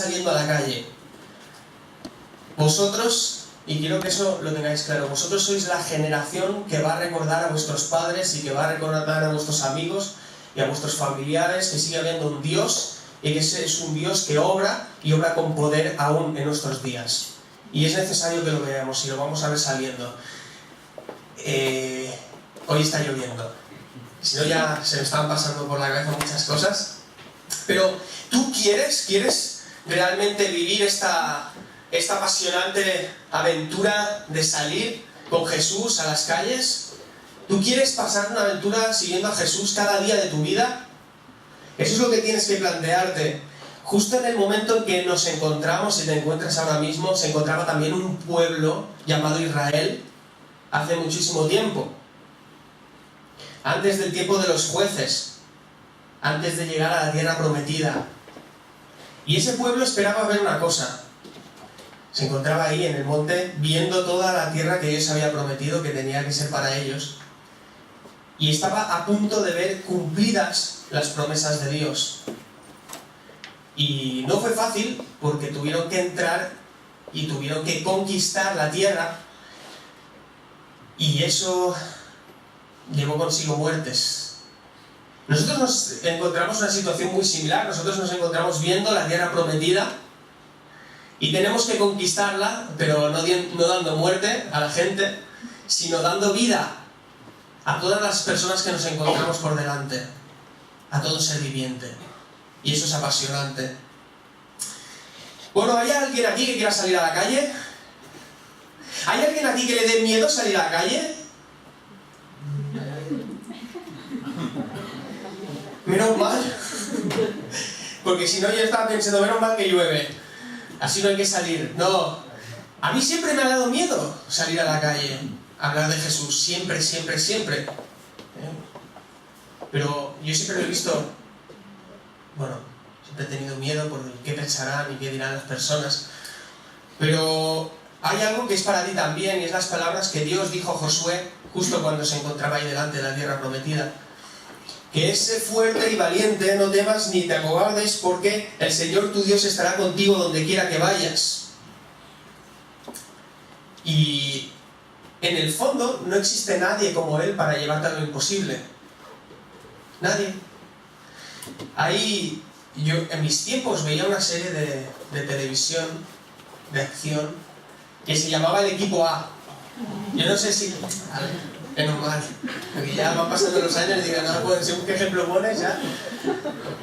saliendo a la calle. Vosotros, y quiero que eso lo tengáis claro, vosotros sois la generación que va a recordar a vuestros padres y que va a recordar a vuestros amigos y a vuestros familiares que sigue habiendo un Dios y que ese es un Dios que obra y obra con poder aún en nuestros días. Y es necesario que lo veamos y lo vamos a ver saliendo. Hoy está lloviendo. Si no, ya se me estaban pasando por la cabeza muchas cosas. Pero ¿tú quieres realmente vivir esta apasionante aventura de salir con Jesús a las calles? ¿Tú quieres pasar una aventura siguiendo a Jesús cada día de tu vida? Eso es lo que tienes que plantearte. Justo en el momento en que nos encontramos, y te encuentras ahora mismo, se encontraba también un pueblo llamado Israel hace muchísimo tiempo. Antes del tiempo de los jueces, antes de llegar a la tierra prometida. Y ese pueblo esperaba ver una cosa. Se encontraba ahí en el monte viendo toda la tierra que Dios había prometido que tenía que ser para ellos. Y estaba a punto de ver cumplidas las promesas de Dios. Y no fue fácil porque tuvieron que entrar y tuvieron que conquistar la tierra. Y eso llevó consigo muertes. Nosotros nos encontramos en una situación muy similar. Nosotros nos encontramos viendo la tierra prometida y tenemos que conquistarla, pero no dando muerte a la gente, sino dando vida a todas las personas que nos encontramos por delante, a todo ser viviente. Y eso es apasionante. Bueno, ¿hay alguien aquí que quiera salir a la calle? ¿Hay alguien aquí que le dé miedo salir a la calle? Menos mal. Porque si no, yo estaba pensando, menos mal que llueve. Así no hay que salir. No. A mí siempre me ha dado miedo salir a la calle, hablar de Jesús. Siempre. Pero yo siempre lo he visto. Bueno, siempre he tenido miedo por qué pensarán y qué dirán las personas. Pero hay algo que es para ti también, y es las palabras que Dios dijo a Josué justo cuando se encontraba ahí delante de la tierra prometida. Que es sé fuerte y valiente, no temas ni te acobardes, porque el Señor tu Dios estará contigo donde quiera que vayas. Y en el fondo no existe nadie como Él para llevarte a lo imposible. Nadie. Ahí, yo en mis tiempos veía una serie de televisión, de acción, que se llamaba El Equipo A. Yo no sé si... Menos mal, porque ya van pasando los años y digan, no, pues según qué ejemplo pones ya.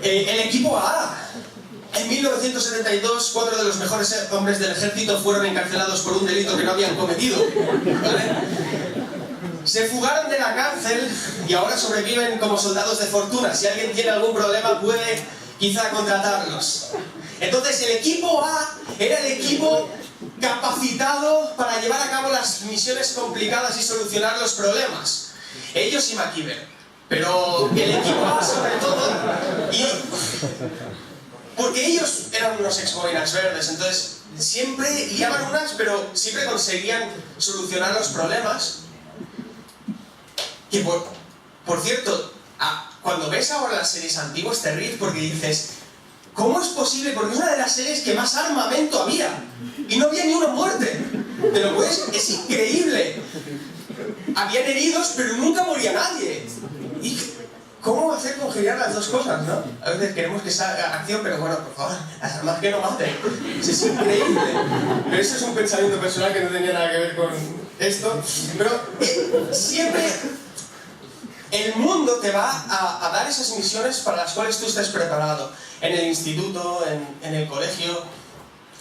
El Equipo A. En 1972, 4 de los mejores hombres del ejército fueron encarcelados por un delito que no habían cometido. ¿Vale? Se fugaron de la cárcel y ahora sobreviven como soldados de fortuna. Si alguien tiene algún problema puede quizá contratarlos. Entonces el Equipo A era el equipo capacitado para llevar a cabo las misiones complicadas y solucionar los problemas. Ellos y MacGyver. Pero el Equipo A sobre todo, porque ellos eran unos ex-boinas verdes, entonces siempre liaban unas, pero siempre conseguían solucionar los problemas. Que por cierto, cuando ves ahora las series antiguas te ríes porque dices, ¿cómo es posible? Porque es una de las series que más armamento había y no había ni una muerte. Pero pues es increíble. Habían heridos, pero nunca moría nadie. ¿Y cómo hacer congeniar las dos cosas, no? A veces queremos que salga acción, pero bueno, por favor, las armas que no maten. Es increíble. Pero eso es un pensamiento personal que no tenía nada que ver con esto. Pero siempre el mundo te va a dar esas misiones para las cuales tú estés preparado. En el instituto, en el colegio,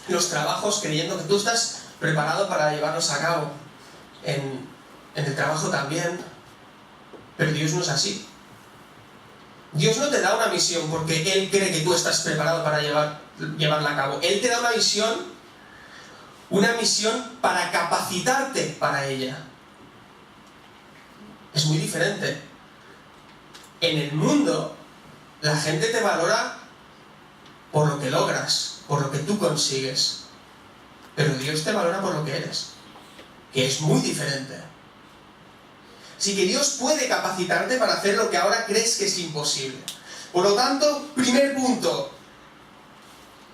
en los trabajos, creyendo que tú estás preparado para llevarlos a cabo. En el trabajo también. Pero Dios no es así. Dios no te da una misión porque Él cree que tú estás preparado para llevarla a cabo. Él te da una misión para capacitarte para ella. Es muy diferente. En el mundo, la gente te valora por lo que logras, por lo que tú consigues. Pero Dios te valora por lo que eres, que es muy diferente. Así que Dios puede capacitarte para hacer lo que ahora crees que es imposible. Por lo tanto, primer punto,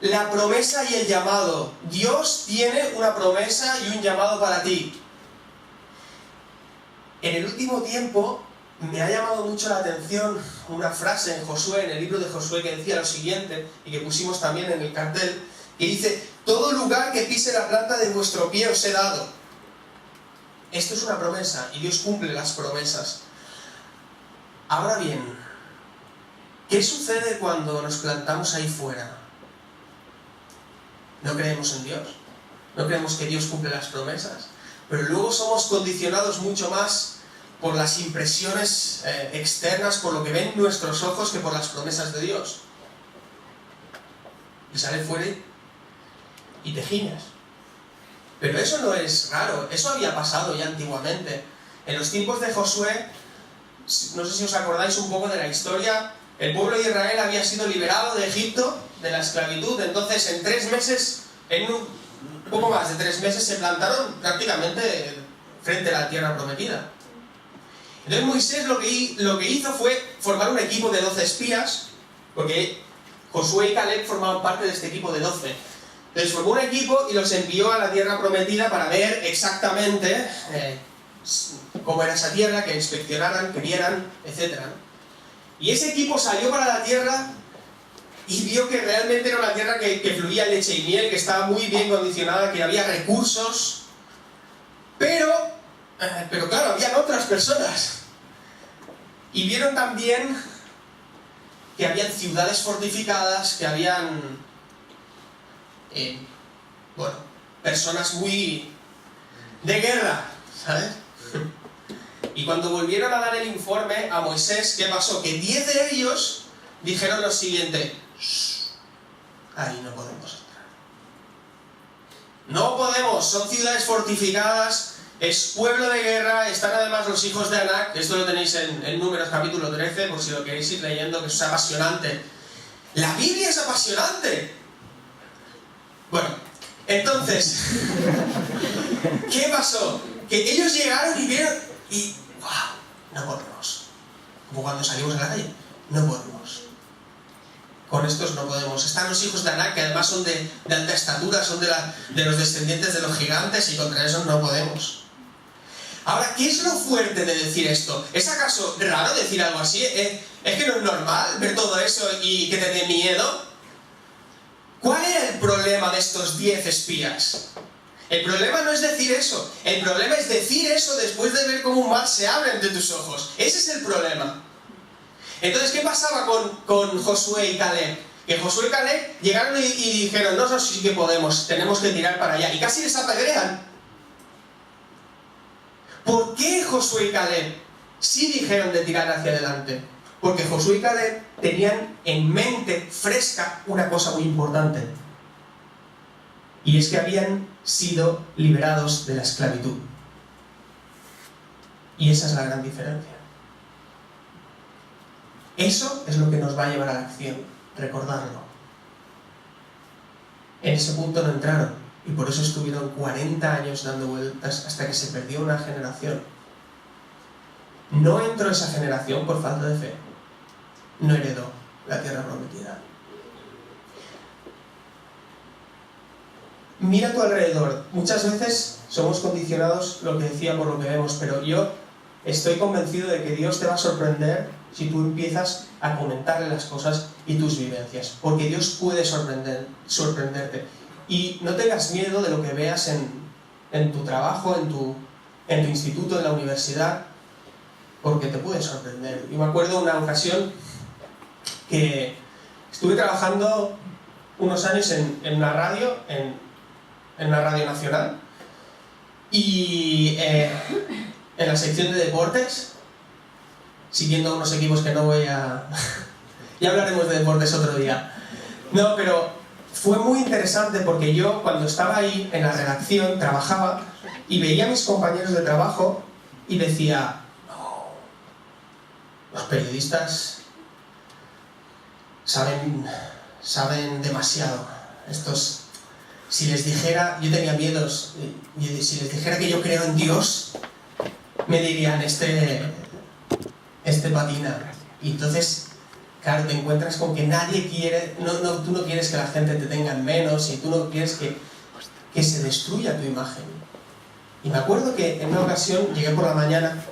la promesa y el llamado. Dios tiene una promesa y un llamado para ti. En el último tiempo me ha llamado mucho la atención una frase en Josué, en el libro de Josué, que decía lo siguiente, y que pusimos también en el cartel, que dice: todo lugar que pise la planta de vuestro pie os he dado. Esto es una promesa, y Dios cumple las promesas. Ahora bien, ¿qué sucede cuando nos plantamos ahí fuera? ¿No creemos en Dios? ¿No creemos que Dios cumple las promesas? Pero luego somos condicionados mucho más por las impresiones externas, por lo que ven nuestros ojos, que por las promesas de Dios. Y sales fuera y te giñas. Pero eso no es raro, eso había pasado ya antiguamente. En los tiempos de Josué, no sé si os acordáis un poco de la historia, el pueblo de Israel había sido liberado de Egipto, de la esclavitud. Entonces en 3 meses, en un poco más de 3 meses, se plantaron prácticamente frente a la tierra prometida. Entonces Moisés lo que hizo fue formar un equipo de 12 espías, porque Josué y Caleb formaban parte de este equipo de 12. Entonces formó un equipo y los envió a la tierra prometida para ver exactamente cómo era esa tierra, que inspeccionaran, que vieran, etc. Y ese equipo salió para la tierra y vio que realmente era una tierra que fluía leche y miel, que estaba muy bien condicionada, que había recursos, pero claro, habían otras personas. Y vieron también que habían ciudades fortificadas, que habían personas muy de guerra, ¿sabes? Y cuando volvieron a dar el informe a Moisés, ¿qué pasó? Que 10 de ellos dijeron lo siguiente: ahí no podemos entrar. No podemos, son ciudades fortificadas, es pueblo de guerra, están además los hijos de Anac. Esto lo tenéis en Números capítulo 13, por si lo queréis ir leyendo, que es apasionante. La Biblia es apasionante. Bueno, entonces, ¿qué pasó? Que ellos llegaron y vieron y ¡wow! No podemos. Como cuando salimos a la calle, no podemos. Con estos no podemos. Están los hijos de Anac, que además son de alta estatura, son de los descendientes de los gigantes, y contra esos no podemos. Ahora, ¿qué es lo fuerte de decir esto? ¿Es acaso raro decir algo así? ¿Es que no es normal ver todo eso y que te dé miedo? ¿Cuál era el problema de estos 10 espías? El problema no es decir eso. El problema es decir eso después de ver cómo un mar se abre ante tus ojos. Ese es el problema. Entonces, ¿qué pasaba con Josué y Caleb? Que Josué y Caleb llegaron y dijeron: no, sí que podemos, tenemos que tirar para allá. Y casi les apedrean. ¿Por qué Josué y Caleb sí dijeron de tirar hacia adelante? Porque Josué y Caleb tenían en mente fresca una cosa muy importante. Y es que habían sido liberados de la esclavitud. Y esa es la gran diferencia. Eso es lo que nos va a llevar a la acción, recordarlo. En ese punto no entraron, y por eso estuvieron 40 años dando vueltas hasta que se perdió una generación. No entró esa generación por falta de fe. No heredó la tierra prometida. Mira a tu alrededor. Muchas veces somos condicionados, lo que decía, por lo que vemos, pero yo estoy convencido de que Dios te va a sorprender si tú empiezas a comentarle las cosas y tus vivencias, porque Dios puede sorprenderte. Y no tengas miedo de lo que veas en tu trabajo, en tu instituto, en la universidad, porque te puede sorprender. Y me acuerdo una ocasión que estuve trabajando unos años en una radio, en una radio nacional, y en la sección de deportes, siguiendo unos equipos que no voy a... Ya hablaremos de deportes otro día. No, pero fue muy interesante porque yo, cuando estaba ahí en la redacción, trabajaba y veía a mis compañeros de trabajo y decía: no, los periodistas saben demasiado. Estos, si les dijera, yo tenía miedos, si les dijera que yo creo en Dios, me dirían: este patina. Y entonces claro, te encuentras con que nadie quiere, tú no quieres que la gente te tenga en menos y tú no quieres que se destruya tu imagen. Y me acuerdo que en una ocasión llegué por la mañana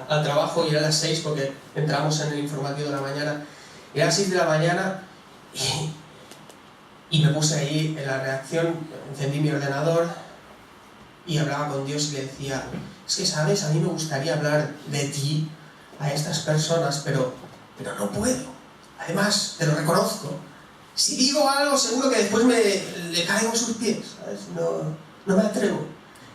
al trabajo y era las 6 porque entramos en el informativo de la mañana. Era las 6 de la mañana y me puse ahí en la redacción, encendí mi ordenador y hablaba con Dios y le decía, es que sabes, a mí me gustaría hablar de ti a estas personas, pero no puedo. Además, te lo reconozco. Si digo algo, seguro que después le caigo a sus pies, ¿sabes? No me atrevo.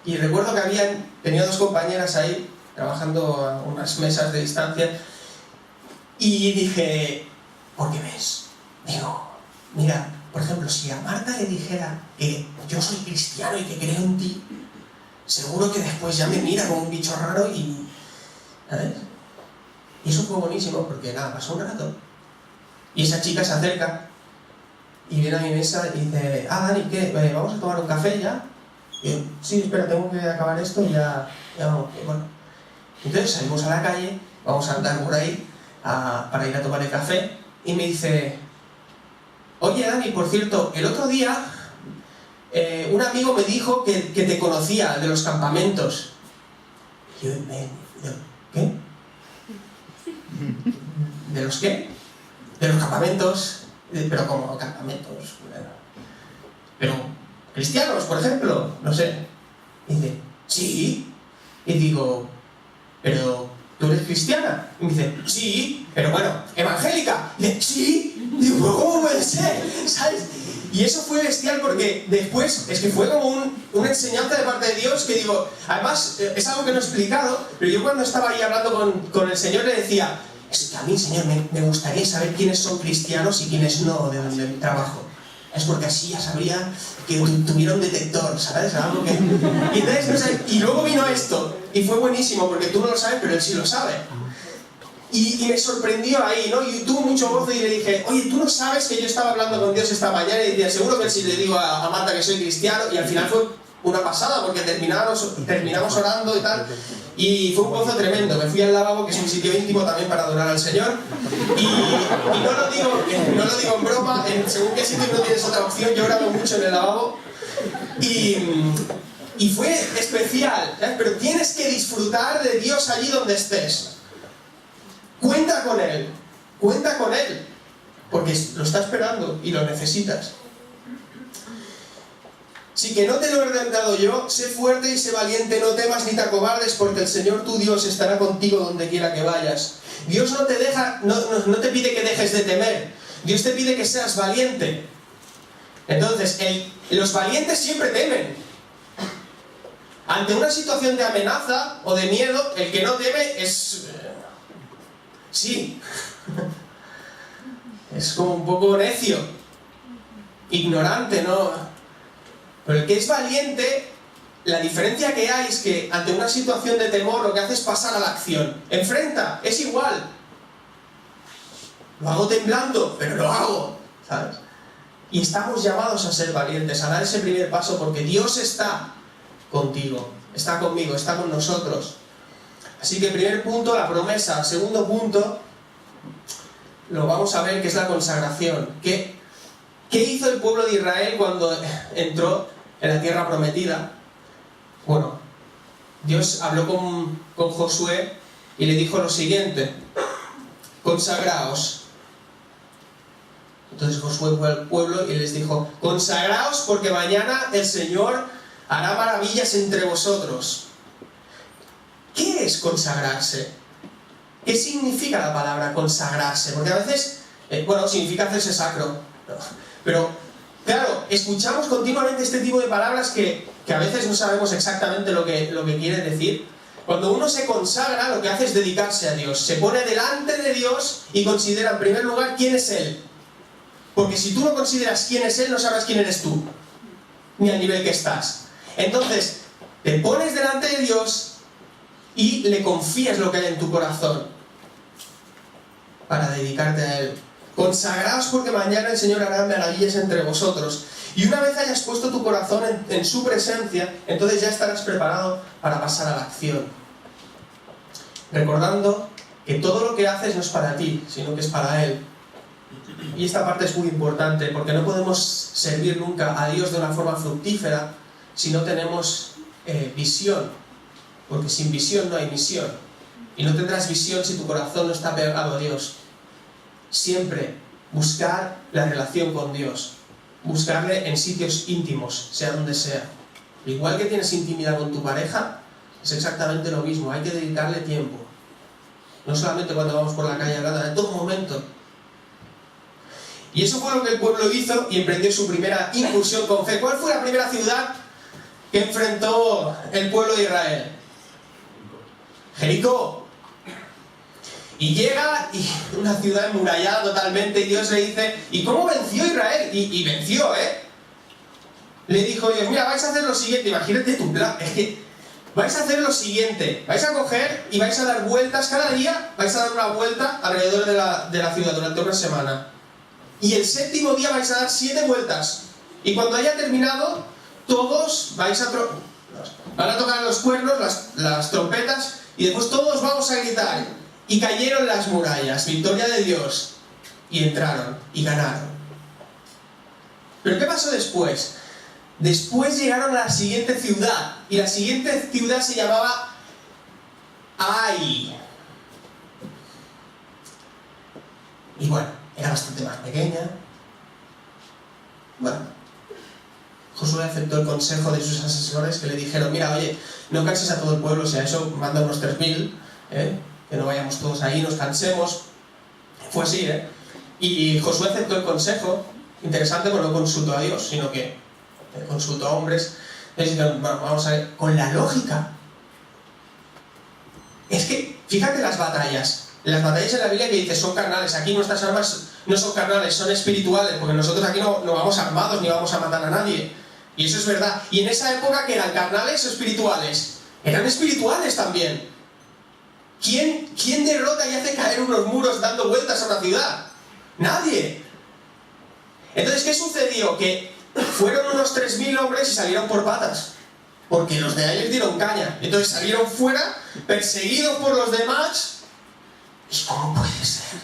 Y recuerdo que tenía 2 compañeras ahí, trabajando a unas mesas de distancia, y dije, ¿por qué ves? Digo, mira, por ejemplo, si a Marta le dijera que yo soy cristiano y que creo en ti, seguro que después ya me mira como un bicho raro y... ¿sabes? Y eso fue buenísimo porque nada, pasó un rato. Y esa chica se acerca y viene a mi mesa y dice, Dani, ¿qué? ¿Vamos a tomar un café ya? Y yo, sí, espera, tengo que acabar esto y ya vamos. Y bueno, entonces salimos a la calle, vamos a andar por ahí para ir a tomar el café y me dice, oye Dani, por cierto, el otro día un amigo me dijo que te conocía de los campamentos. Y yo, ¿qué? ¿De los qué? De los campamentos. Pero como campamentos. Pero cristianos, por ejemplo, no sé. Y dice, sí. Y digo, pero ¿tú eres cristiana? Y me dice, sí, pero bueno, evangélica. Y dice, sí. Y digo, ¿cómo puede ser? ¿Sabes? Y eso fue bestial porque después, es que fue como una enseñanza de parte de Dios que digo, además es algo que no he explicado, pero yo cuando estaba ahí hablando con el Señor le decía, es que a mí, Señor, me gustaría saber quiénes son cristianos y quiénes no de donde trabajo. Es porque así ya sabría que tuviera un detector, ¿sabes? Algo que... Y, entonces, no sé, y luego vino esto, y fue buenísimo porque tú no lo sabes, pero él sí lo sabe. Y me sorprendió ahí, ¿no? Y tuvo mucho gozo y le dije, oye, ¿tú no sabes que yo estaba hablando con Dios esta mañana? Y decía, seguro que si le digo a Marta que soy cristiano, y al final fue una pasada porque terminamos orando y tal. Y fue un gozo tremendo. Me fui al lavabo, que es un sitio íntimo también para adorar al Señor. Y no lo digo en broma, según qué sitio no tienes otra opción, yo grabo mucho en el lavabo. Y fue especial, ¿sabes? Pero tienes que disfrutar de Dios allí donde estés. Cuenta con Él, porque lo está esperando y lo necesitas. Si que no te lo he dado yo, sé fuerte y sé valiente, no temas ni te acobardes, porque el Señor tu Dios estará contigo donde quiera que vayas. Dios no te pide que dejes de temer, Dios te pide que seas valiente. Entonces, los valientes siempre temen. Ante una situación de amenaza o de miedo, el que no teme es... sí. Es como un poco necio, ignorante, ¿no? Pero el que es valiente, la diferencia que hay es que ante una situación de temor lo que hace es pasar a la acción. Enfrenta, es igual. Lo hago temblando, pero lo hago, ¿sabes? Y estamos llamados a ser valientes, a dar ese primer paso porque Dios está contigo, está conmigo, está con nosotros. Así que primer punto, la promesa. Segundo punto, lo vamos a ver, que es la consagración. ¿Qué hizo el pueblo de Israel cuando entró en la tierra prometida? Bueno, Dios habló con Josué y le dijo lo siguiente: consagraos. Entonces Josué fue al pueblo y les dijo: consagraos porque mañana el Señor hará maravillas entre vosotros. ¿Qué es consagrarse? ¿Qué significa la palabra consagrarse? Porque a veces, significa hacerse sacro. Pero, claro, escuchamos continuamente este tipo de palabras que a veces no sabemos exactamente lo que quiere decir. Cuando uno se consagra, lo que hace es dedicarse a Dios. Se pone delante de Dios y considera en primer lugar quién es Él. Porque si tú no consideras quién es Él, no sabrás quién eres tú, ni al nivel que estás. Entonces, te pones delante de Dios y le confías lo que hay en tu corazón para dedicarte a Él. Consagraos porque mañana el Señor hará maravillas entre vosotros. Y una vez hayas puesto tu corazón en su presencia, entonces ya estarás preparado para pasar a la acción. Recordando que todo lo que haces no es para ti, sino que es para Él. Y esta parte es muy importante, porque no podemos servir nunca a Dios de una forma fructífera si no tenemos visión, porque sin visión no hay misión. Y no tendrás visión si tu corazón no está pegado a Dios. Siempre buscar la relación con Dios, buscarle en sitios íntimos, sea donde sea. Igual que tienes intimidad con tu pareja, es exactamente lo mismo, hay que dedicarle tiempo. No solamente cuando vamos por la calle hablando, en todo momento. Y eso fue lo que el pueblo hizo y emprendió su primera incursión con fe. ¿Cuál fue la primera ciudad que enfrentó el pueblo de Israel? Jericó. Y llega y una ciudad enmurallada totalmente, y Dios le dice, ¿y cómo venció Israel? Y venció, Le dijo Dios, mira, vais a hacer lo siguiente, imagínate tu plan, es que vais a hacer lo siguiente, vais a coger y vais a dar vueltas cada día, vais a dar una vuelta alrededor de la ciudad durante una semana. Y el séptimo día vais a dar 7 vueltas. Y cuando haya terminado, todos van a tocar los cuernos, las trompetas, y después todos vamos a gritar. Y cayeron las murallas, victoria de Dios. Y entraron, y ganaron. ¿Pero qué pasó después? Después llegaron a la siguiente ciudad. Y la siguiente ciudad se llamaba Ai. Y bueno, era bastante más pequeña. Bueno, Josué aceptó el consejo de sus asesores, que le dijeron, mira, oye, no canses a todo el pueblo, o sea, eso manda unos 3.000, que no vayamos todos ahí, nos cansemos. Fue así, Y Josué aceptó el consejo. Interesante, porque no consultó a Dios, sino que consultó a hombres. Entonces dijeron, bueno, vamos a ver, con la lógica. Es que, fíjate las batallas en la Biblia que dice, son carnales. Aquí nuestras armas no son carnales, son espirituales, porque nosotros aquí no vamos armados ni vamos a matar a nadie. Y eso es verdad. Y en esa época, ¿que eran carnales o espirituales? Eran espirituales también. ¿Quién derrota y hace caer unos muros dando vueltas a una ciudad? Nadie. Entonces, ¿qué sucedió? Que fueron unos 3.000 hombres y salieron por patas, porque los de ahí les dieron caña. Entonces salieron fuera, perseguidos por los demás. ¿Y cómo puede ser?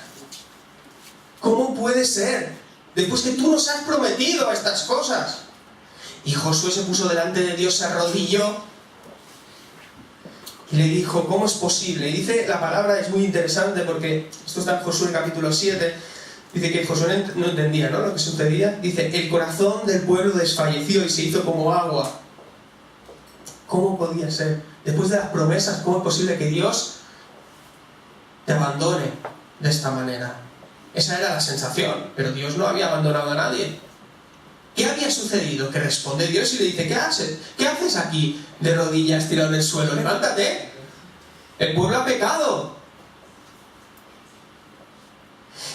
¿Cómo puede ser? Después que tú nos has prometido estas cosas. Y Josué se puso delante de Dios, se arrodilló y le dijo, ¿cómo es posible? Y dice, la palabra es muy interesante, porque esto está en Josué capítulo 7, dice que Josué no entendía, ¿no?, lo que sucedía. Dice, el corazón del pueblo desfalleció y se hizo como agua. ¿Cómo podía ser? Después de las promesas, ¿cómo es posible que Dios te abandone de esta manera? Esa era la sensación, pero Dios no había abandonado a nadie. ¿Qué había sucedido? Que responde Dios y le dice, ¿qué haces? ¿Qué haces aquí de rodillas tirado en el suelo? ¡Levántate! El pueblo ha pecado.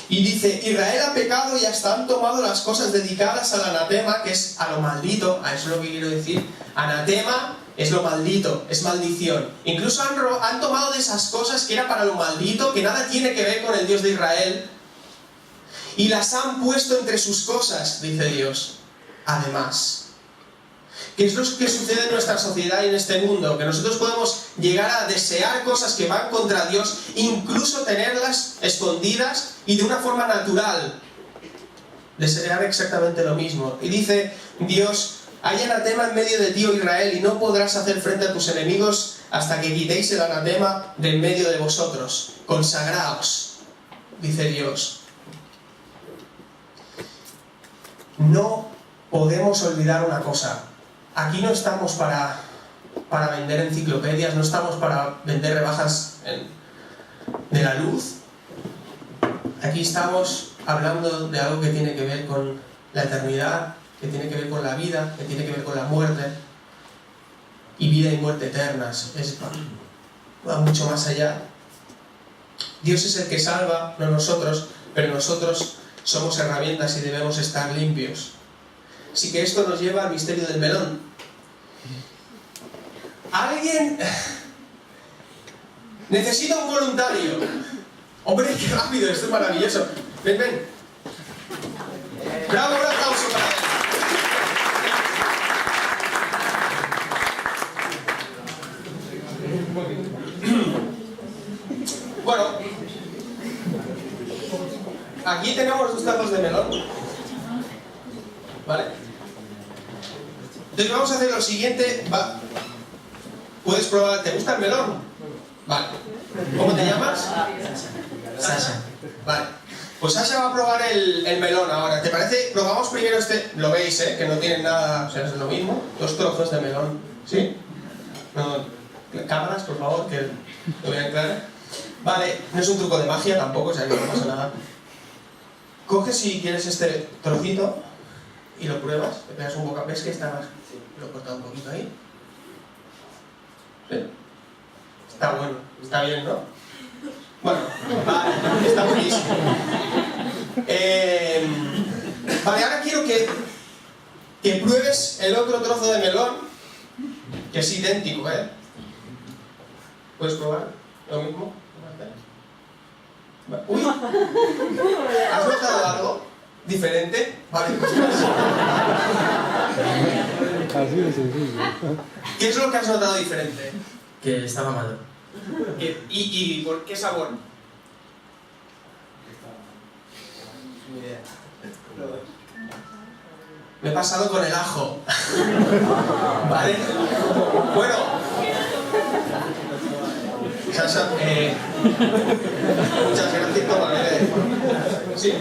Y dice, Israel ha pecado y hasta han tomado las cosas dedicadas al anatema, que es a lo maldito. A eso es lo que quiero decir. Anatema es lo maldito, es maldición. Incluso han tomado de esas cosas que era para lo maldito, que nada tiene que ver con el Dios de Israel, y las han puesto entre sus cosas, dice Dios. Además, ¿qué es lo que sucede en nuestra sociedad y en este mundo? Que nosotros podemos llegar a desear cosas que van contra Dios, incluso tenerlas escondidas y de una forma natural desear exactamente lo mismo. Y dice Dios, hay anatema en medio de ti, oh Israel, y no podrás hacer frente a tus enemigos hasta que quitéis el anatema de en medio de vosotros. Consagraos, dice Dios. No podemos olvidar una cosa. Aquí no estamos para vender enciclopedias, no estamos para vender rebajas de la luz. Aquí estamos hablando de algo que tiene que ver con la eternidad, que tiene que ver con la vida, que tiene que ver con la muerte, y vida y muerte eternas. Va mucho más allá. Dios es el que salva, no nosotros, pero nosotros somos herramientas y debemos estar limpios. Así que esto nos lleva al misterio del melón. ¿Alguien necesita un voluntario? Hombre, qué rápido, esto es maravilloso. Ven, ven. Bravo, un aplauso para él. Bueno, unos tazos de melón. ¿Vale? Entonces vamos a hacer lo siguiente. Puedes probar. ¿Te gusta el melón? Vale. ¿Cómo te llamas? Sasha. Vale. Pues Sasha va a probar el melón ahora. ¿Te parece? Probamos primero este. Lo veis, que no tienen nada. O sea, es lo mismo. 2 trozos de melón. ¿Sí? No, cámaras, por favor, que lo vean claro. Vale, no es un truco de magia tampoco, o sea que no pasa nada. Coges si quieres este trocito y lo pruebas. Le pegas un bocado. ¿Ves que está más? Lo he cortado un poquito ahí. ¿Sí? Está bueno, está bien, ¿no? Bueno, vale, está buenísimo. Vale, ahora quiero que pruebes el otro trozo de melón, que es idéntico, ¿Puedes probar lo mismo? Uy, ¿has notado algo diferente? Vale, pues así de sencillo. ¿Qué es lo que has notado diferente? Que estaba malo. ¿Y por qué sabor? Ni idea. Me he pasado con el ajo. ¿Vale? Bueno. Sasha, muchas gracias por ¿sí?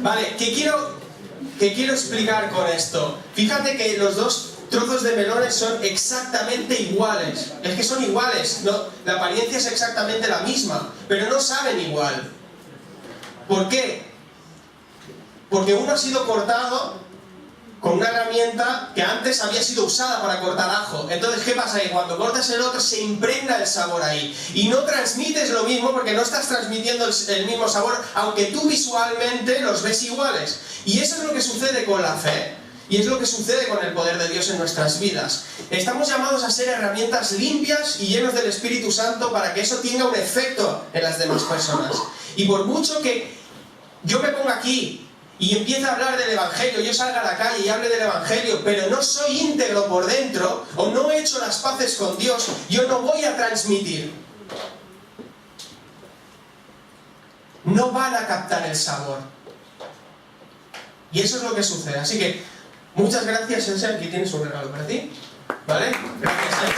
Vale, ¿qué quiero explicar con esto? Fíjate que los 2 trozos de melones son exactamente iguales. Es que son iguales, ¿no? La apariencia es exactamente la misma, pero no saben igual. ¿Por qué? Porque uno ha sido cortado con una herramienta que antes había sido usada para cortar ajo. Entonces, ¿qué pasa? Que cuando cortas el otro se impregna el sabor ahí. Y no transmites lo mismo porque no estás transmitiendo el mismo sabor, aunque tú visualmente los ves iguales. Y eso es lo que sucede con la fe. Y es lo que sucede con el poder de Dios en nuestras vidas. Estamos llamados a ser herramientas limpias y llenos del Espíritu Santo para que eso tenga un efecto en las demás personas. Y por mucho que yo me ponga aquí y empiece a hablar del Evangelio, yo salga a la calle y hable del Evangelio, pero no soy íntegro por dentro, o no he hecho las paces con Dios, yo no voy a transmitir. No van a captar el sabor. Y eso es lo que sucede. Así que, muchas gracias, Elsa. Aquí tienes un regalo para ti. ¿Vale? Gracias,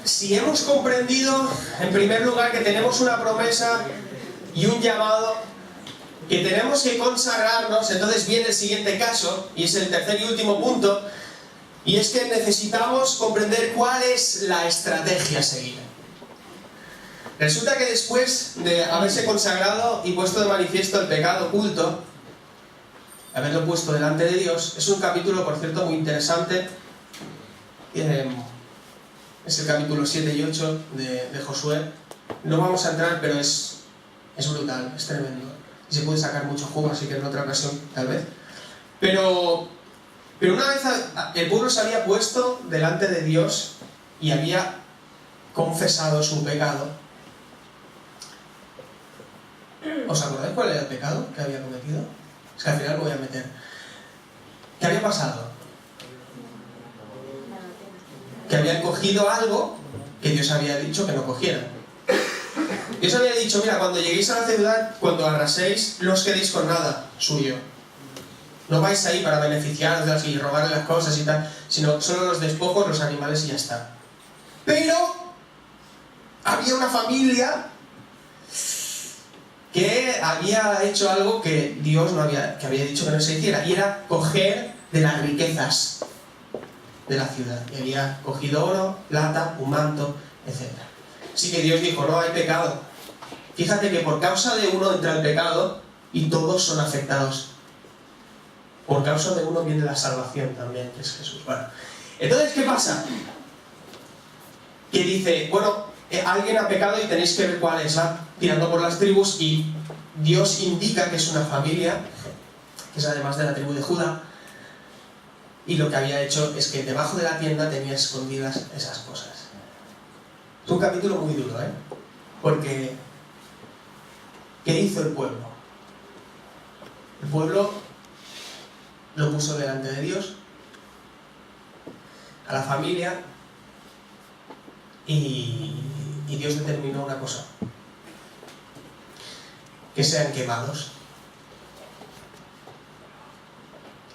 Si hemos comprendido, en primer lugar, que tenemos una promesa y un llamado, que tenemos que consagrarnos, entonces viene el siguiente caso, y es el tercer y último punto, y es que necesitamos comprender cuál es la estrategia a seguir. Resulta que después de haberse consagrado y puesto de manifiesto el pecado oculto, haberlo puesto delante de Dios, es un capítulo, por cierto, muy interesante. Es el capítulo 7 y 8 de Josué. No vamos a entrar, pero es brutal, es tremendo. Y se puede sacar mucho jugo, así que en otra ocasión, tal vez. Pero una vez el pueblo se había puesto delante de Dios y había confesado su pecado. ¿Os acordáis cuál era el pecado que había cometido? Es que al final lo voy a meter. ¿Qué había pasado? Que habían cogido algo que Dios había dicho que no cogieran. Dios había dicho, mira, cuando lleguéis a la ciudad, cuando arraséis, no os quedéis con nada suyo. No vais ahí para beneficiaros de las y robarle las cosas y tal, sino solo los despojos, los animales y ya está. Pero había una familia que había hecho algo que Dios que había dicho que no se hiciera, y era coger de las riquezas de la ciudad. Y había cogido oro, plata, un manto, etc. Así que Dios dijo, no hay pecado. Fíjate que por causa de uno entra el pecado y todos son afectados. Por causa de uno viene la salvación también, que es Jesús. Bueno, entonces, ¿qué pasa? Que dice, bueno, alguien ha pecado y tenéis que ver cuál es, tirando por las tribus, y Dios indica que es una familia, que es además de la tribu de Judá, y lo que había hecho es que debajo de la tienda tenía escondidas esas cosas. Es un capítulo muy duro, porque ¿qué hizo el pueblo? El pueblo lo puso delante de Dios, a la familia, y Dios determinó una cosa: que sean quemados.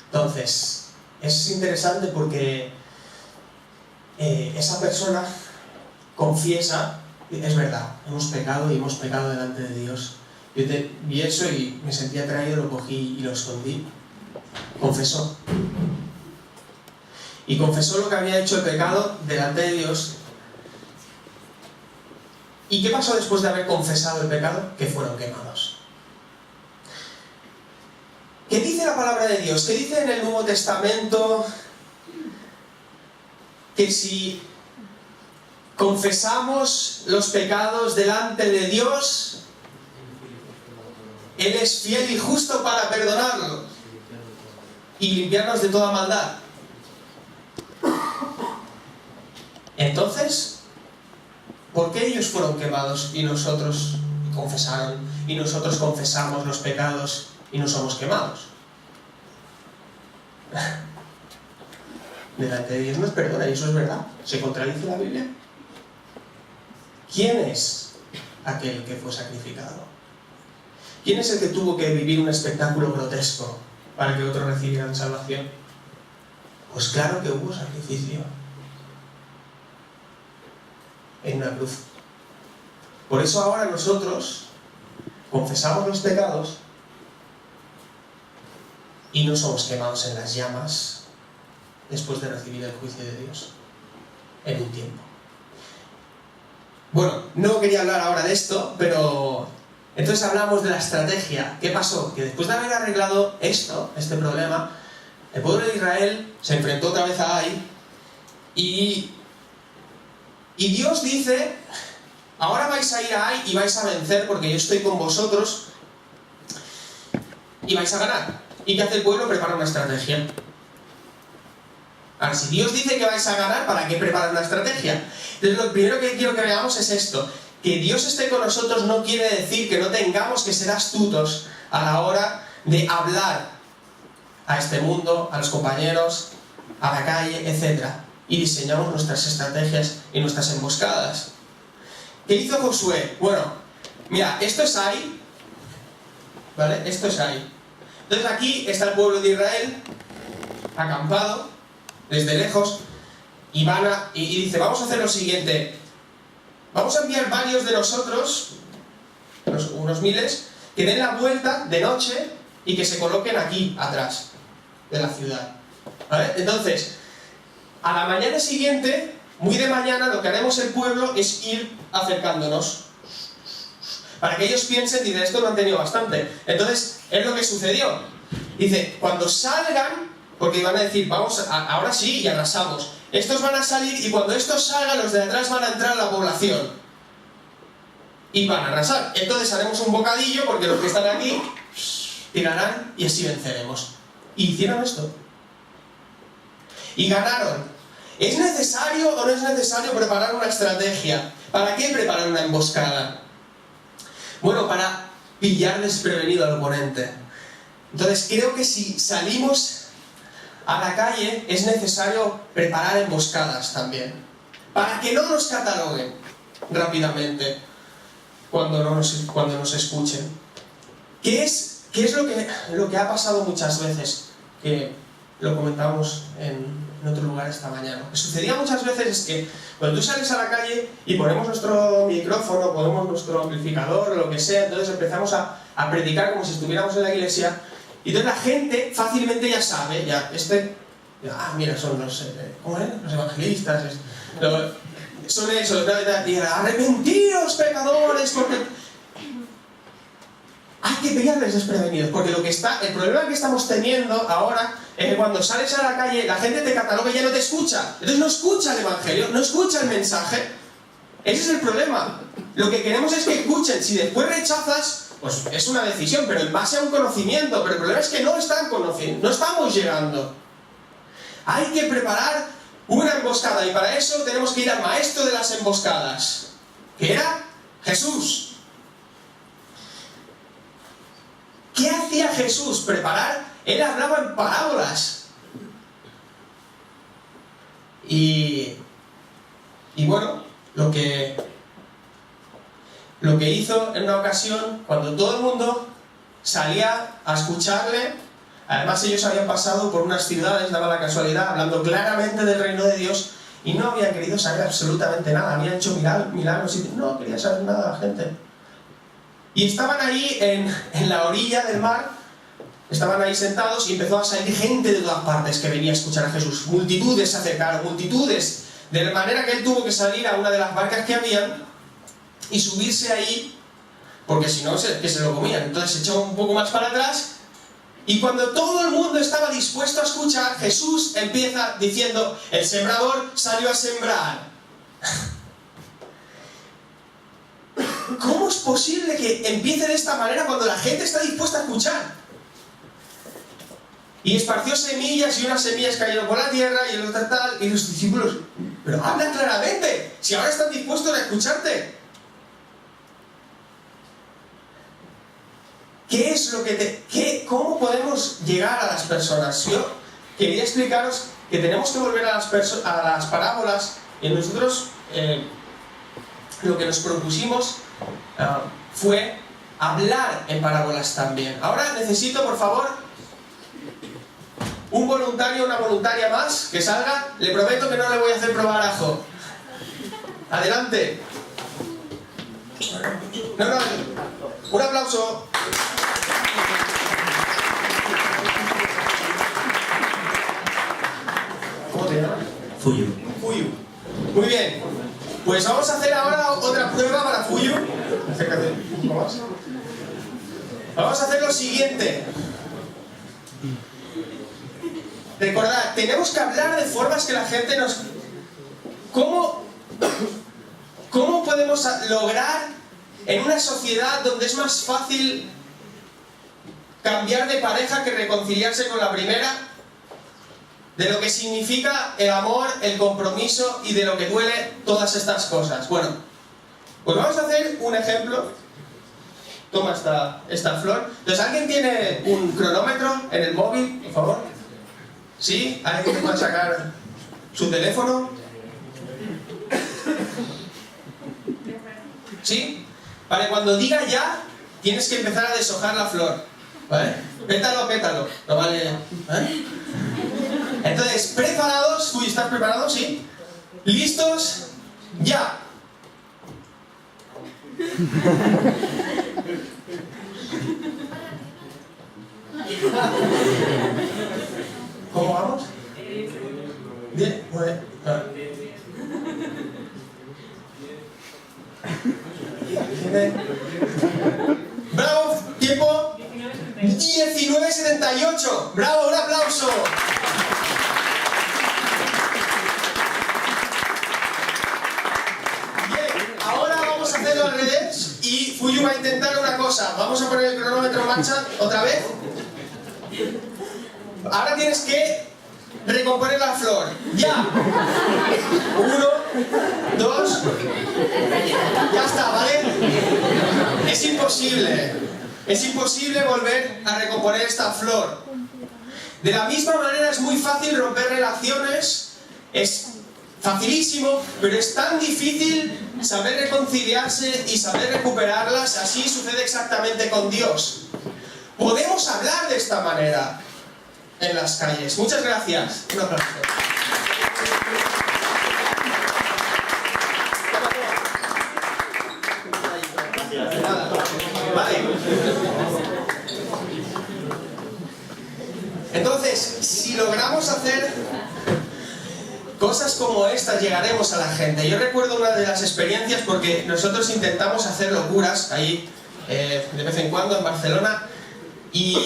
Entonces, es interesante porque esa persona confiesa, es verdad, hemos pecado y hemos pecado delante de Dios. Yo vi eso y me sentí atraído, lo cogí y lo escondí. Confesó. Y confesó lo que había hecho el pecado delante de Dios. ¿Y qué pasó después de haber confesado el pecado? Que fueron quemados. ¿Qué dice la palabra de Dios? ¿Qué dice en el Nuevo Testamento? Que si confesamos los pecados delante de Dios, Él es fiel y justo para perdonarlos y limpiarnos de toda maldad. Entonces, ¿por qué ellos fueron quemados y nosotros confesaron y nosotros confesamos los pecados y no somos quemados? Delante de Dios nos perdona, y eso es verdad. ¿Se contradice la Biblia? ¿Quién es aquel que fue sacrificado? ¿Quién es el que tuvo que vivir un espectáculo grotesco para que otros recibieran salvación? Pues claro que hubo sacrificio en una cruz. Por eso ahora nosotros confesamos los pecados y no somos quemados en las llamas después de recibir el juicio de Dios en un tiempo. Bueno, no quería hablar ahora de esto, pero entonces hablamos de la estrategia. ¿Qué pasó? Que después de haber arreglado este problema, el pueblo de Israel se enfrentó otra vez a Ai y Dios dice: ahora vais a ir a Ai y vais a vencer porque yo estoy con vosotros y vais a ganar. ¿Y qué hace el pueblo? Prepara una estrategia. Ahora, si Dios dice que vais a ganar, ¿para qué preparar una estrategia? Entonces, lo primero que quiero que veamos es esto: que Dios esté con nosotros no quiere decir que no tengamos que ser astutos a la hora de hablar a este mundo, a los compañeros, a la calle, etc. Y diseñamos nuestras estrategias y nuestras emboscadas. ¿Qué hizo Josué? Bueno, mira, esto es Ai, ¿vale? Esto es Ai. Entonces aquí está el pueblo de Israel acampado desde lejos y dice: vamos a hacer lo siguiente, vamos a enviar varios de nosotros, unos miles, que den la vuelta de noche y que se coloquen aquí atrás de la ciudad, ¿vale? Entonces, a la mañana siguiente, muy de mañana, lo que haremos el pueblo es ir acercándonos para que ellos piensen: dice, esto lo han tenido bastante. Entonces, es lo que sucedió. Dice, cuando salgan, porque iban a decir, vamos, ahora sí, y arrasamos. Estos van a salir, y cuando estos salgan, los de atrás van a entrar a la población y van a arrasar. Entonces haremos un bocadillo, porque los que están aquí tirarán y así venceremos. Y hicieron esto. Y ganaron. ¿Es necesario o no es necesario preparar una estrategia? ¿Para qué preparar una emboscada? Bueno, para pillar desprevenido al oponente. Entonces creo que si salimos a la calle es necesario preparar emboscadas también, para que no nos cataloguen rápidamente cuando nos escuchen. ¿Qué es lo que ha pasado muchas veces? Que lo comentamos en otro lugar esta mañana. Lo que sucedía muchas veces es que cuando tú sales a la calle y ponemos nuestro micrófono, ponemos nuestro amplificador o lo que sea, entonces empezamos a predicar como si estuviéramos en la iglesia, y entonces la gente fácilmente ya sabe, mira, son los evangelistas, son esos, y arrepentidos pecadores, porque hay que pillarles desprevenidos, porque el problema que estamos teniendo ahora es que cuando sales a la calle la gente te cataloga y ya no te escucha. Entonces no escucha el evangelio, no escucha el mensaje. Ese es el problema. Lo que queremos es que escuchen. Si después rechazas, pues es una decisión, pero en base a un conocimiento. Pero el problema es que no están conociendo, no estamos llegando. Hay que preparar una emboscada, y para eso tenemos que ir al maestro de las emboscadas, que era Jesús. ¿Qué hacía Jesús? Preparar. Él hablaba en parábolas. Y bueno, lo que hizo en una ocasión, cuando todo el mundo salía a escucharle. Además ellos habían pasado por unas ciudades, daba la casualidad, hablando claramente del reino de Dios, y no habían querido saber absolutamente nada. Habían hecho milagros y no quería saber nada la gente. Y estaban ahí en la orilla del mar, estaban ahí sentados, y empezó a salir gente de todas partes que venía a escuchar a Jesús. Multitudes se acercaron, multitudes, de manera que él tuvo que salir a una de las barcas que habían y subirse ahí, porque si no, que se lo comían. Entonces se echó un poco más para atrás, y cuando todo el mundo estaba dispuesto a escuchar, Jesús empieza diciendo: el sembrador salió a sembrar. ¿Cómo es posible que empiece de esta manera cuando la gente está dispuesta a escuchar? Y esparció semillas, y unas semillas cayeron por la tierra, y el otro tal, y los discípulos: pero habla claramente, si ahora están dispuestos a escucharte. ¿Qué es lo que cómo podemos llegar a las personas? Yo quería explicaros que tenemos que volver a las parábolas, y nosotros lo que nos propusimos fue hablar en parábolas también. Ahora necesito, por favor, un voluntario, una voluntaria más que salga. Le prometo que no le voy a hacer probar ajo. Adelante. No, un aplauso. ¿Cómo te llamas? Fuyu. Fuyu. Muy bien. Pues vamos a hacer ahora otra prueba para Fuyu. Acércate un poco más. Vamos a hacer lo siguiente. Recordad, tenemos que hablar de formas que la gente nos... ¿Cómo podemos lograr en una sociedad donde es más fácil cambiar de pareja que reconciliarse con la primera? De lo que significa el amor, el compromiso y de lo que duele todas estas cosas. Bueno, pues vamos a hacer un ejemplo. Toma esta flor. Entonces, ¿alguien tiene un cronómetro en el móvil, por favor? ¿Sí? ¿Alguien que pueda sacar su teléfono? ¿Sí? Vale, cuando diga ya, tienes que empezar a deshojar la flor. ¿Vale? Pétalo, pétalo. No vale. ¿Eh? Entonces, ¿preparados? Uy, ¿estás preparado? ¿Sí? ¿Listos? ¡Ya! ¿Cómo vamos? Bien, muy bien. ¡Bravo! Tiempo 19:78. ¡Bravo! ¡Un aplauso! Bien, ahora vamos a hacerlo al revés y Fuyu va a intentar una cosa. Vamos a poner el cronómetro en marcha otra vez. Ahora tienes que recomponer la flor. ¡Ya! 1, 2. Ya está, ¿vale? Es imposible. Es imposible volver a recomponer esta flor. De la misma manera es muy fácil romper relaciones. Es facilísimo, pero es tan difícil saber reconciliarse y saber recuperarlas. Así sucede exactamente con Dios. Podemos hablar de esta manera en las calles. Muchas gracias. Un aplauso. Vale. Entonces, si logramos hacer cosas como estas, llegaremos a la gente. Yo recuerdo una de las experiencias, porque nosotros intentamos hacer locuras ahí de vez en cuando en Barcelona, y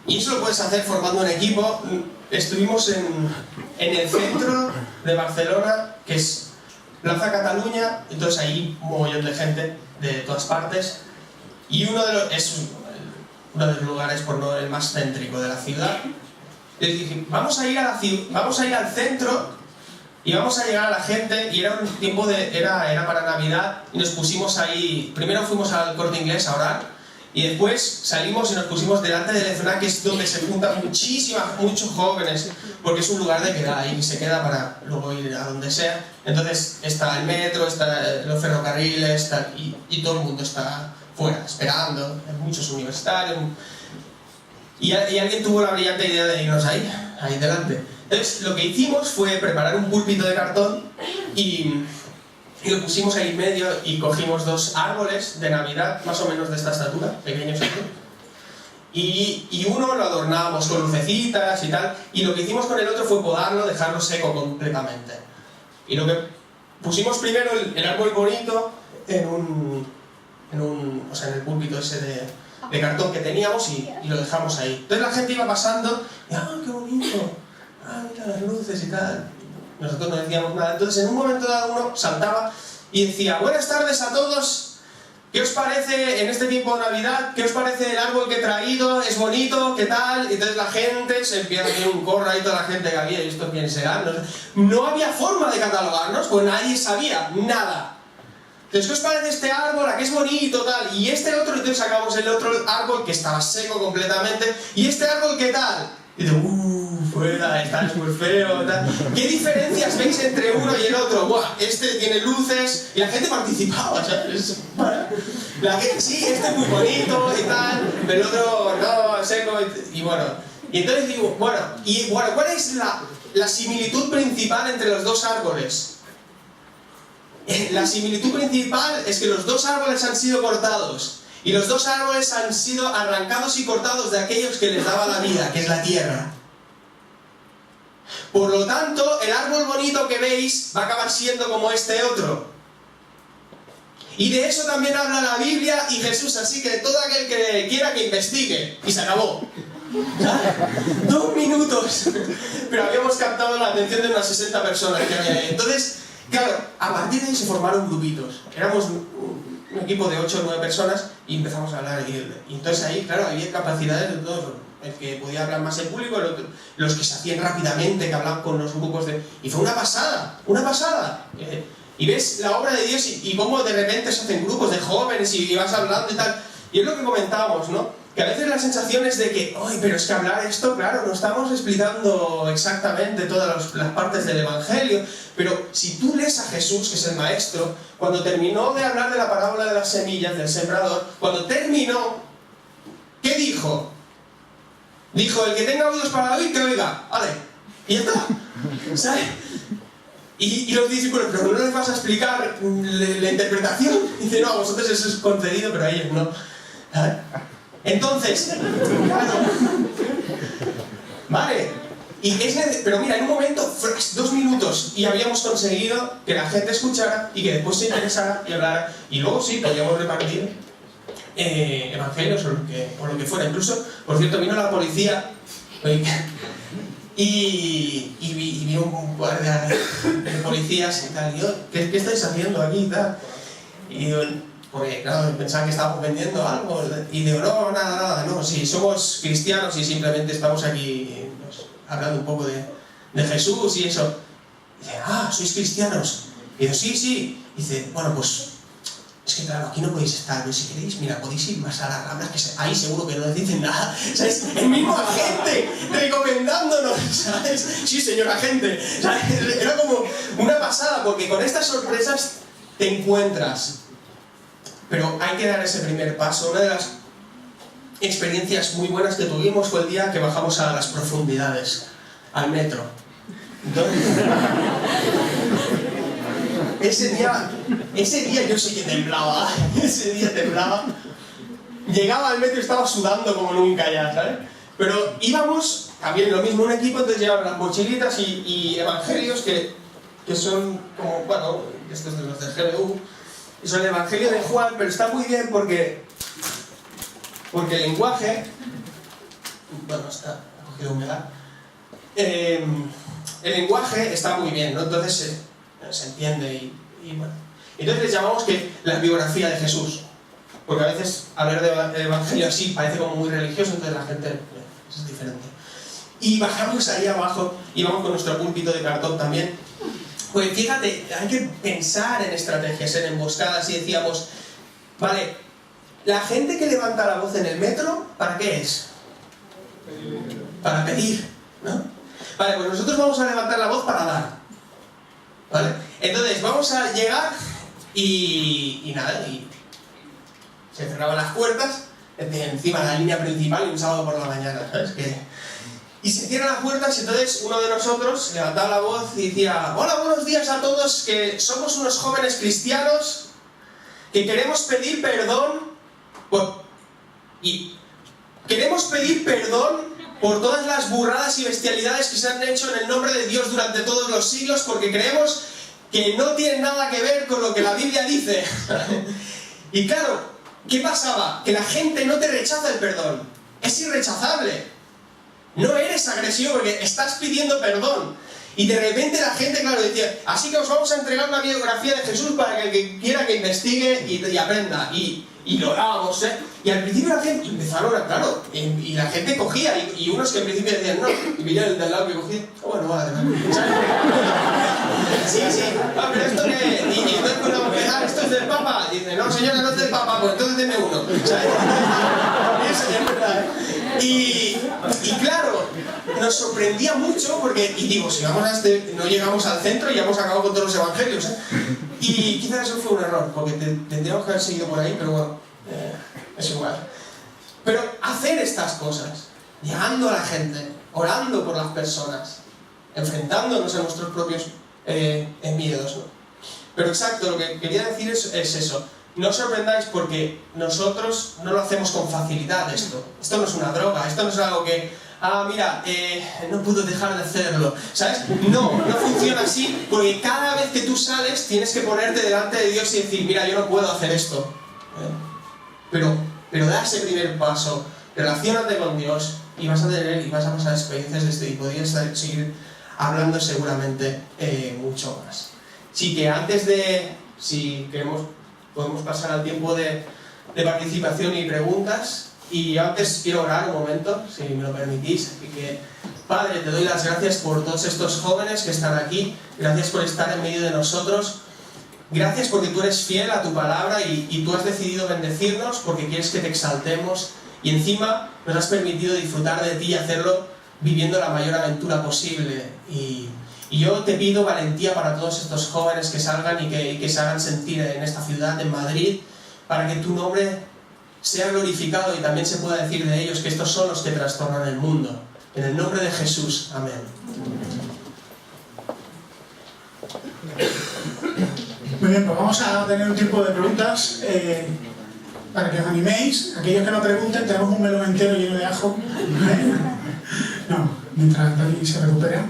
eso lo puedes hacer formando un equipo. Estuvimos en el centro de Barcelona, que es Plaza Cataluña, entonces ahí un mogollón de gente de todas partes, y es uno de los lugares, por no el más céntrico de la ciudad. Les dije, vamos a ir al centro y vamos a llegar a la gente, y era un tiempo era para Navidad, y nos pusimos ahí. Primero fuimos al Corte Inglés a orar, Y después salimos y nos pusimos delante del FNAC, que es donde se juntan muchos jóvenes, porque es un lugar de quedar y se queda para luego ir a donde sea. Entonces está el metro, están los ferrocarriles, y todo el mundo está fuera, esperando, hay muchos universitarios. Y alguien tuvo la brillante idea de irnos ahí delante. Entonces lo que hicimos fue preparar un púlpito de cartón y lo pusimos ahí en medio y cogimos 2 árboles de Navidad, más o menos de esta estatura, pequeños así. Y uno lo adornábamos con lucecitas y tal, y lo que hicimos con el otro fue podarlo, dejarlo seco completamente. Y lo que pusimos primero, el árbol bonito, en el púlpito ese de cartón que teníamos y lo dejamos ahí. Entonces la gente iba pasando y ¡ah, qué bonito! ¡Ah, mira las luces y tal! Nosotros no decíamos nada. Entonces en un momento dado uno saltaba y decía: buenas tardes a todos, ¿qué os parece en este tiempo de Navidad? ¿Qué os parece el árbol que he traído? ¿Es bonito? ¿Qué tal? Y entonces la gente se empieza a hacer un corro ahí, toda la gente que había, ¿y esto quién será? No había forma de catalogarnos, pues nadie sabía nada. Entonces, ¿qué os parece este árbol? ¿A qué es bonito? Tal. Y este otro, entonces sacamos el otro árbol que estaba seco completamente. ¿Y este árbol qué tal? Y digo, fuera, está muy feo, tal. ¿Qué diferencias veis entre uno y el otro? Buah, este tiene luces, y la gente participaba, ¿sabes? La gente, sí, este es muy bonito y tal, pero el otro no, seco, y bueno. Y entonces digo, bueno, ¿cuál es la similitud principal entre los 2 árboles? La similitud principal es que los 2 árboles han sido cortados. Y los 2 árboles han sido arrancados y cortados de aquellos que les daba la vida, que es la tierra. Por lo tanto, el árbol bonito que veis va a acabar siendo como este otro. Y de eso también habla la Biblia y Jesús, así que todo aquel que quiera que investigue. Y se acabó. 2 minutos. Pero habíamos captado la atención de unas 60 personas que había ahí. Entonces, claro, a partir de ahí se formaron grupitos. Éramos un equipo de 8 o 9 personas y empezamos a hablar. Y entonces ahí, claro, había capacidades de todos. El que podía hablar más en público, los que se hacían rápidamente, que hablaban con los grupos de... Y fue una pasada, una pasada. Y ves la obra de Dios y cómo de repente se hacen grupos de jóvenes y vas hablando y tal. Y es lo que comentábamos, ¿no? Que a veces la sensación es de que, ¡ay, pero es que hablar esto, claro, no estamos explicando exactamente todas las partes del Evangelio! Pero si tú lees a Jesús, que es el Maestro, cuando terminó de hablar de la parábola de las semillas, del sembrador, cuando terminó, ¿qué dijo? Dijo: el que tenga oídos para oír, que oiga. ¡Vale! Y ya está. ¿Sabes? Y los discípulos, pero no les vas a explicar la interpretación. Y dice: no, a vosotros eso es concedido, pero a ellos no. ¿Sabes? Entonces, claro, vale, pero mira, en un momento, 2 minutos, y habíamos conseguido que la gente escuchara y que después se interesara y hablara, y luego sí, podíamos repartir evangelios o lo que fuera. Incluso, por cierto, vino la policía y vino un guardia de policías y tal, y yo, ¿qué estáis haciendo aquí y tal? Y yo, porque claro, pensaban que estábamos vendiendo algo, y digo, no, nada, no, sí, somos cristianos y simplemente estamos aquí pues, hablando un poco de Jesús y eso. Y dice: ah, ¿sois cristianos? Y digo, sí. Y dice: bueno, pues, es que claro, aquí no podéis estar, pero si queréis, mira, podéis ir más a las Ramblas, que ahí seguro que no les dicen nada, ¿sabes? El mismo agente recomendándonos, ¿sabes? Sí, señor agente, ¿sabes? Era como una pasada, porque con estas sorpresas te encuentras. Pero hay que dar ese primer paso. Una de las experiencias muy buenas que tuvimos fue el día que bajamos a las profundidades, al metro. Entonces, ese día yo sí que temblaba. Ese día temblaba. Llegaba al metro y estaba sudando como nunca ya, ¿sabes? Pero íbamos, también lo mismo, un equipo, entonces llevaban las mochilitas y evangelios que son como, bueno, estos de los del GBU. Y son el Evangelio de Juan, pero está muy bien porque el lenguaje, bueno, está cogido humedad, el lenguaje está muy bien, ¿no? Entonces se entiende y bueno. Entonces les llamamos que la biografía de Jesús, porque a veces hablar de Evangelio así parece como muy religioso, entonces la gente es diferente. Y bajamos ahí abajo, íbamos con nuestro púlpito de cartón también. Pues fíjate, hay que pensar en estrategias, en emboscadas, y decíamos, vale, la gente que levanta la voz en el metro, ¿para qué es? Para pedir, ¿no? Vale, pues nosotros vamos a levantar la voz para dar, ¿vale? Entonces vamos a llegar y nada, y se cerraban las puertas encima de la línea principal y un sábado por la mañana, ¿sabes? Y se cierran las puertas y entonces uno de nosotros levantaba la voz y decía: hola, buenos días a todos, que somos unos jóvenes cristianos que queremos pedir perdón queremos pedir perdón por todas las burradas y bestialidades que se han hecho en el nombre de Dios durante todos los siglos, porque creemos que no tienen nada que ver con lo que la Biblia dice. Y claro, ¿qué pasaba? Que la gente no te rechaza el perdón. Es irrechazable. No eres agresivo porque estás pidiendo perdón. Y de repente la gente, claro, decía: así que os vamos a entregar una biografía de Jesús para que el que quiera que investigue y aprenda. Y lo dábamos, ¿eh? Y al principio la gente empezaron a, claro, y la gente cogía, y unos que al principio decían no, y veían el de al lado que cogía: bueno, vale, sí, pero esto que... Y entonces cuando esto es del Papa, y dice: no, señora, no es del Papa, pues entonces deme uno, ¿sabes? Eso ya es verdad, ¿eh? Y claro, nos sorprendía mucho porque, y digo, si vamos a no llegamos al centro y ya hemos acabado con todos los evangelios, ¿eh? Y quizás eso fue un error, porque tendríamos que haber seguido por ahí, pero bueno, es igual. Pero hacer estas cosas, llegando a la gente, orando por las personas, enfrentándonos a nuestros propios miedos, ¿no? Pero exacto, lo que quería decir es eso. No os sorprendáis porque nosotros no lo hacemos con facilidad esto. Esto no es una droga, esto no es algo que... mira, no puedo dejar de hacerlo, ¿sabes? No funciona así, porque cada vez que tú sales tienes que ponerte delante de Dios y decir: mira, yo no puedo hacer esto. Pero da ese primer paso, relaciónate con Dios y vas a pasar experiencias de este tipo. Podrías seguir hablando seguramente mucho más. Sí, que antes de... Si queremos, podemos pasar al tiempo de participación y preguntas. Y antes quiero orar un momento, si me lo permitís. Así que, Padre, te doy las gracias por todos estos jóvenes que están aquí. Gracias por estar en medio de nosotros. Gracias porque tú eres fiel a tu palabra y tú has decidido bendecirnos porque quieres que te exaltemos. Y encima nos has permitido disfrutar de ti y hacerlo viviendo la mayor aventura posible. Y yo te pido valentía para todos estos jóvenes que salgan y que se hagan sentir en esta ciudad, en Madrid, para que tu nombre sea glorificado y también se pueda decir de ellos que estos son los que trastornan el mundo. En el nombre de Jesús. Amén. Muy bien, pues vamos a tener un tiempo de preguntas para que os animéis. Aquellos que no pregunten, tenemos un melón entero lleno de ajo. No, mientras David se recupera,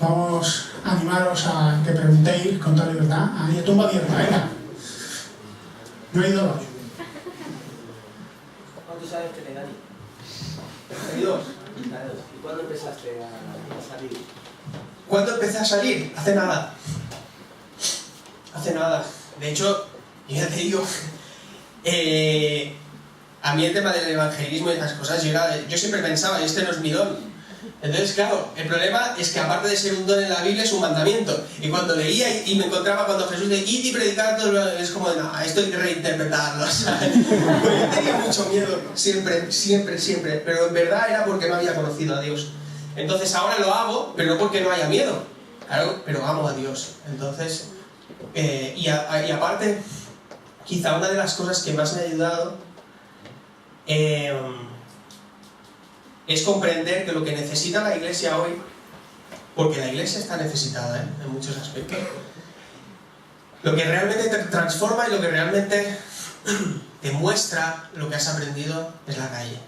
vamos a animaros a que preguntéis con toda libertad. Ahí tumba abierta, venga. No hay dolor. ¿Cuántos años tienes, Dani? 32. ¿Y cuándo empezaste a salir? ¿Cuándo empecé a salir? Hace nada. De hecho, ya te digo, a mí el tema del evangelismo y esas cosas, yo siempre pensaba, y este no es mi don. Entonces, claro, el problema es que aparte de ser un don en la Biblia, es un mandamiento. Y cuando leía y me encontraba cuando Jesús decía: id y predicad, es como, no, esto hay que reinterpretarlo, ¿sabes? Pues yo tenía mucho miedo, siempre. Pero en verdad era porque no había conocido a Dios. Entonces ahora lo hago, pero no porque no haya miedo. Claro, pero amo a Dios. Entonces, y aparte, quizá una de las cosas que más me ha ayudado es comprender que lo que necesita la iglesia hoy, porque la iglesia está necesitada en muchos aspectos, lo que realmente te transforma y lo que realmente te muestra lo que has aprendido es la calle.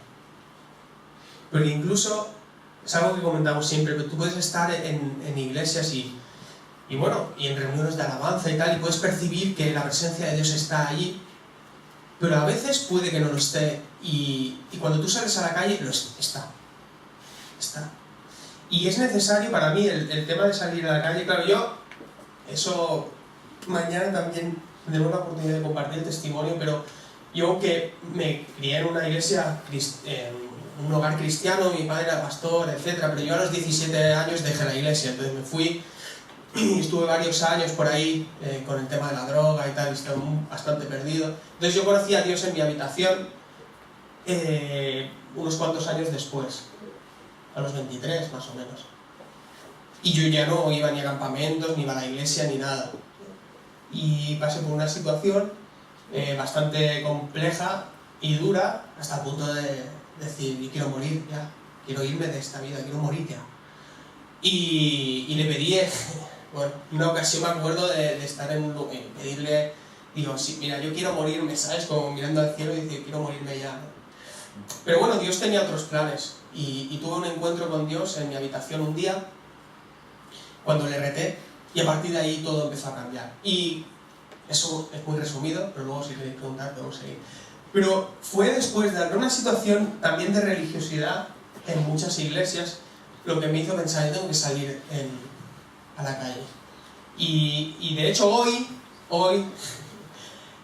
Porque incluso, es algo que comentamos siempre, pero tú puedes estar en iglesias y en reuniones de alabanza y tal, y puedes percibir que la presencia de Dios está allí, pero a veces puede que no lo esté, y cuando tú sales a la calle, está. Y es necesario para mí el tema de salir a la calle. Claro, eso mañana también tendré una oportunidad de compartir el testimonio, pero yo que me crié en una iglesia, en un hogar cristiano, mi padre era pastor, etc., pero yo a los 17 años dejé la iglesia, entonces me fui estuve varios años por ahí con el tema de la droga y tal, y estaba bastante perdido. Entonces yo conocí a Dios en mi habitación unos cuantos años después, a los 23 más o menos. Y yo ya no iba ni a campamentos, ni iba a la iglesia, ni nada. Y pasé por una situación bastante compleja y dura, hasta el punto de decir, yo quiero morir ya, quiero irme de esta vida, quiero morir ya. Y le pedí, bueno, una ocasión me acuerdo de estar pedirle, digo, sí, mira, yo quiero morirme, ¿sabes? Como mirando al cielo y decir, quiero morirme ya, ¿no? Pero bueno, Dios tenía otros planes y tuve un encuentro con Dios en mi habitación un día, cuando le reté, y a partir de ahí todo empezó a cambiar. Y eso es muy resumido, pero luego si queréis preguntar podemos seguir. Pero fue después de una situación también de religiosidad en muchas iglesias lo que me hizo pensar, yo tengo que salir a la calle. Y de hecho hoy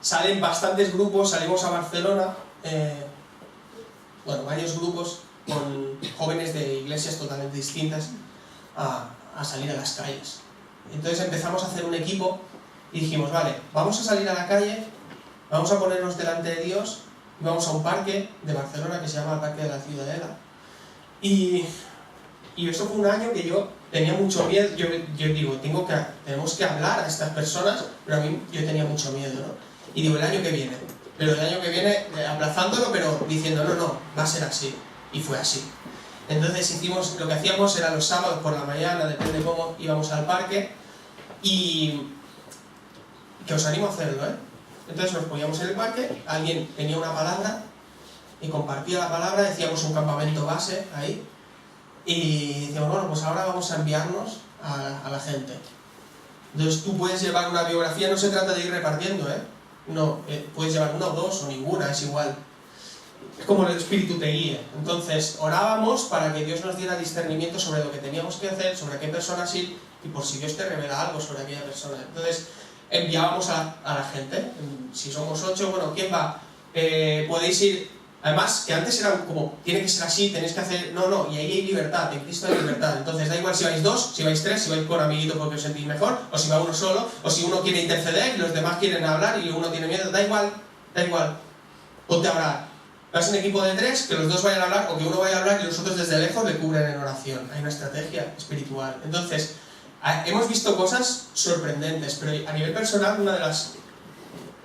salen bastantes grupos, salimos a Barcelona, bueno, varios grupos con jóvenes de iglesias totalmente distintas a salir a las calles. Entonces empezamos a hacer un equipo y dijimos, vale, vamos a salir a la calle, vamos a ponernos delante de Dios y vamos a un parque de Barcelona que se llama el Parque de la Ciudadela. Y eso fue un año que yo tenía mucho miedo. Yo digo, tenemos que hablar a estas personas, pero a mí yo tenía mucho miedo, ¿no? Y digo, el año que viene, pero el año que viene aplazándolo, pero diciendo, no, va a ser así. Y fue así. Entonces lo que hacíamos era los sábados por la mañana, depende de cómo íbamos al parque, y que os animo a hacerlo, ¿eh? Entonces nos poníamos en el parque, alguien tenía una palabra y compartía la palabra, decíamos un campamento base ahí, y decíamos, bueno, pues ahora vamos a enviarnos a la gente. Entonces tú puedes llevar una biografía, no se trata de ir repartiendo, ¿eh? No, puedes llevar una o dos o ninguna, es igual. Es como el espíritu te guíe. Entonces orábamos para que Dios nos diera discernimiento sobre lo que teníamos que hacer, sobre qué personas ir, y por si Dios te revela algo sobre aquella persona. Entonces enviábamos a la gente. Si somos 8, bueno, ¿quién va? Podéis ir. Además, que antes era como, tiene que ser así, tenéis que hacer... No, y ahí hay libertad, en Cristo hay libertad. Entonces da igual si vais 2, si vais 3, si vais con amiguitos porque os sentís mejor, o si va uno solo, o si uno quiere interceder y los demás quieren hablar y uno tiene miedo, da igual. Ponte a hablar. Vas en equipo de 3, que los 2 vayan a hablar, o que uno vaya a hablar y los otros desde lejos le cubren en oración. Hay una estrategia espiritual. Entonces, hemos visto cosas sorprendentes, pero a nivel personal, una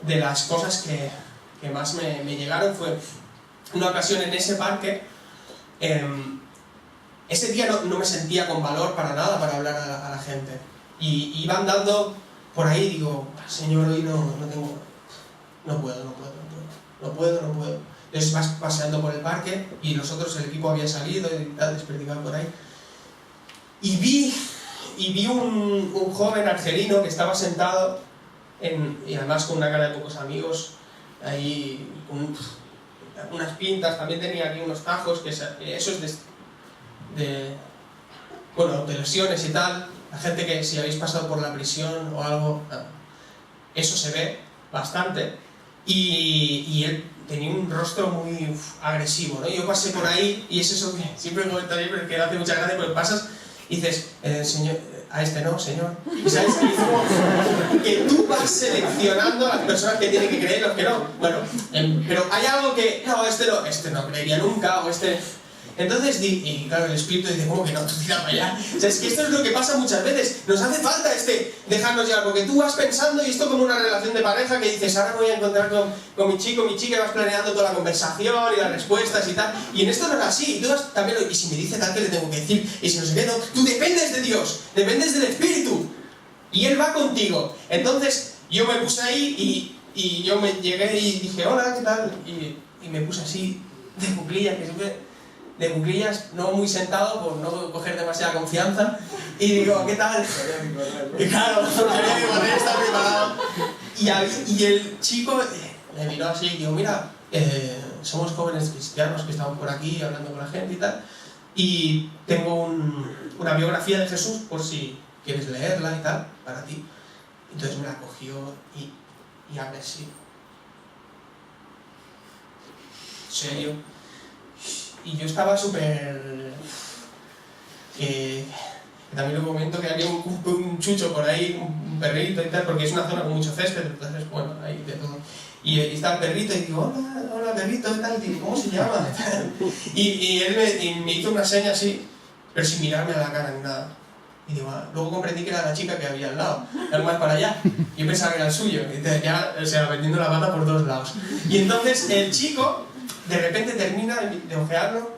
de las cosas que más me llegaron fue una ocasión en ese parque. Ese día no me sentía con valor para nada para hablar a la gente. Y iba andando por ahí y digo, Señor, hoy no puedo. Entonces vas paseando por el parque y el equipo había salido y tal, desperdigado por ahí. Y vi un joven argelino que estaba sentado, y además con una cara de pocos amigos, ahí con unas pintas, también tenía aquí unos tajos, que eso es de lesiones y tal. La gente que si habéis pasado por la prisión o algo, eso se ve bastante. Y él tenía un rostro muy agresivo, ¿no? Yo pasé por ahí y es eso que siempre comento ahí, pero que hace mucha gracia, porque pasas y dices, señor, a este no, señor. Y sabes que tú vas seleccionando a las personas que tienen que creer y los que no. Bueno, pero hay algo que, este no creería nunca, o este... Entonces, y claro, el espíritu dice, ¿cómo que no? Tú tira para allá. O sea, es que esto es lo que pasa muchas veces. Nos hace falta dejarnos llevar, porque tú vas pensando, y esto como una relación de pareja, que dices, ahora me voy a encontrar con mi chico, mi chica, y vas planeando toda la conversación y las respuestas y tal. Y en esto no es así. Y tú vas también, y si me dice tal, que le tengo que decir, y si no sé qué, no, tú dependes de Dios, dependes del espíritu. Y Él va contigo. Entonces, yo me puse ahí y yo me llegué y dije, hola, ¿qué tal? Y me puse así, de cuclillas, que siempre... de cuclillas, no muy sentado por no coger demasiada confianza, y digo, ¿qué tal? Y claro, porque poder estar preparado. Y el chico me miró así y digo, mira, somos jóvenes cristianos que estamos por aquí hablando con la gente y tal, y tengo una biografía de Jesús por si quieres leerla y tal, para ti. Entonces me la cogió y hablé así. ¿Serio? Y yo estaba súper... También lo comento que había un chucho por ahí, un perrito y tal, porque es una zona con mucho césped, entonces, bueno, hay de todo. Y está el perrito y digo, hola perrito, ¿qué tal? Digo, ¿cómo se llama? Y él me hizo una seña así, pero sin mirarme a la cara ni nada. Y digo, luego comprendí que era la chica que había al lado, algo más para allá. Yo pensaba que era el suyo, y ya, o sea, metiendo la pata por todos lados. Y entonces el chico, de repente termina de ojearlo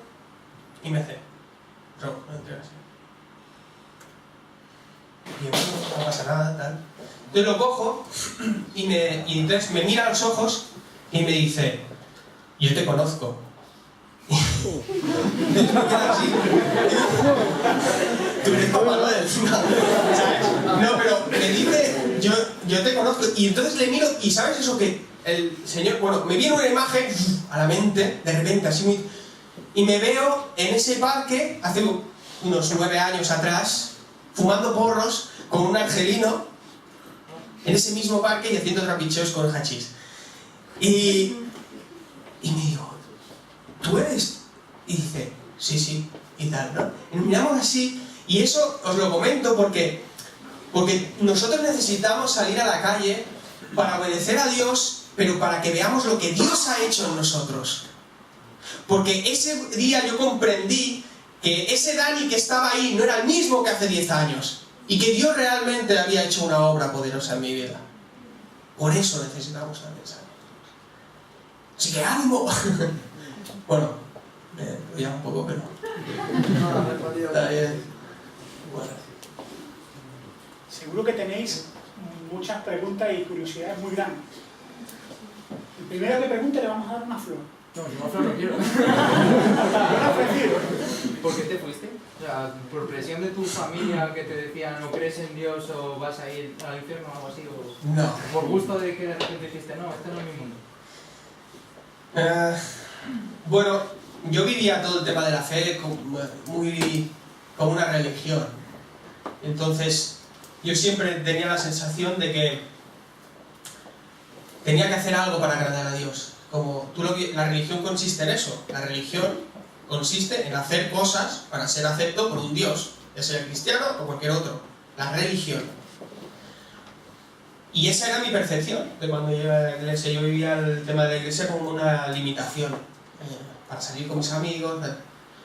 y me hace, rojo, no entregas. Y yo, bueno, no pasa nada, tal. Entonces lo cojo y entonces me mira a los ojos y me dice, yo te conozco. Entonces me queda así. Tú eres Papá Noel, ¿sabes? No, pero me dice, yo te conozco. Y entonces le miro y ¿sabes eso que el señor, bueno, me viene una imagen a la mente, de repente, así muy... Y me veo en ese parque, hace unos 9 años atrás, fumando porros con un argelino, en ese mismo parque y haciendo trapicheos con hachís. Y me digo, ¿tú eres? Y dice, sí, y tal, ¿no? Y nos miramos así, y eso os lo comento porque nosotros necesitamos salir a la calle para obedecer a Dios, pero para que veamos lo que Dios ha hecho en nosotros. Porque ese día yo comprendí que ese Dani que estaba ahí no era el mismo que hace 10 años. Y que Dios realmente había hecho una obra poderosa en mi vida. Por eso necesitamos también salir. Así que ánimo. Bueno, lo llamo un poco, pero... Está bien. Bueno. Seguro que tenéis muchas preguntas y curiosidades muy grandes. El primero que pregunte le vamos a dar una flor. No, yo una flor no quiero. ¿Por qué te fuiste? O sea, ¿por presión de tu familia que te decía no crees en Dios o vas a ir al infierno o algo así? O No. ¿Por gusto de que de repente dijiste no, este no es mi mundo? Bueno, yo vivía todo el tema de la fe como una religión. Entonces, yo siempre tenía la sensación de que tenía que hacer algo para agradar a Dios. Como la religión consiste en eso. La religión consiste en hacer cosas para ser acepto por un Dios, ya sea cristiano o cualquier otro. La religión. Y esa era mi percepción de cuando yo iba a la iglesia. Yo vivía el tema de la iglesia como una limitación para salir con mis amigos.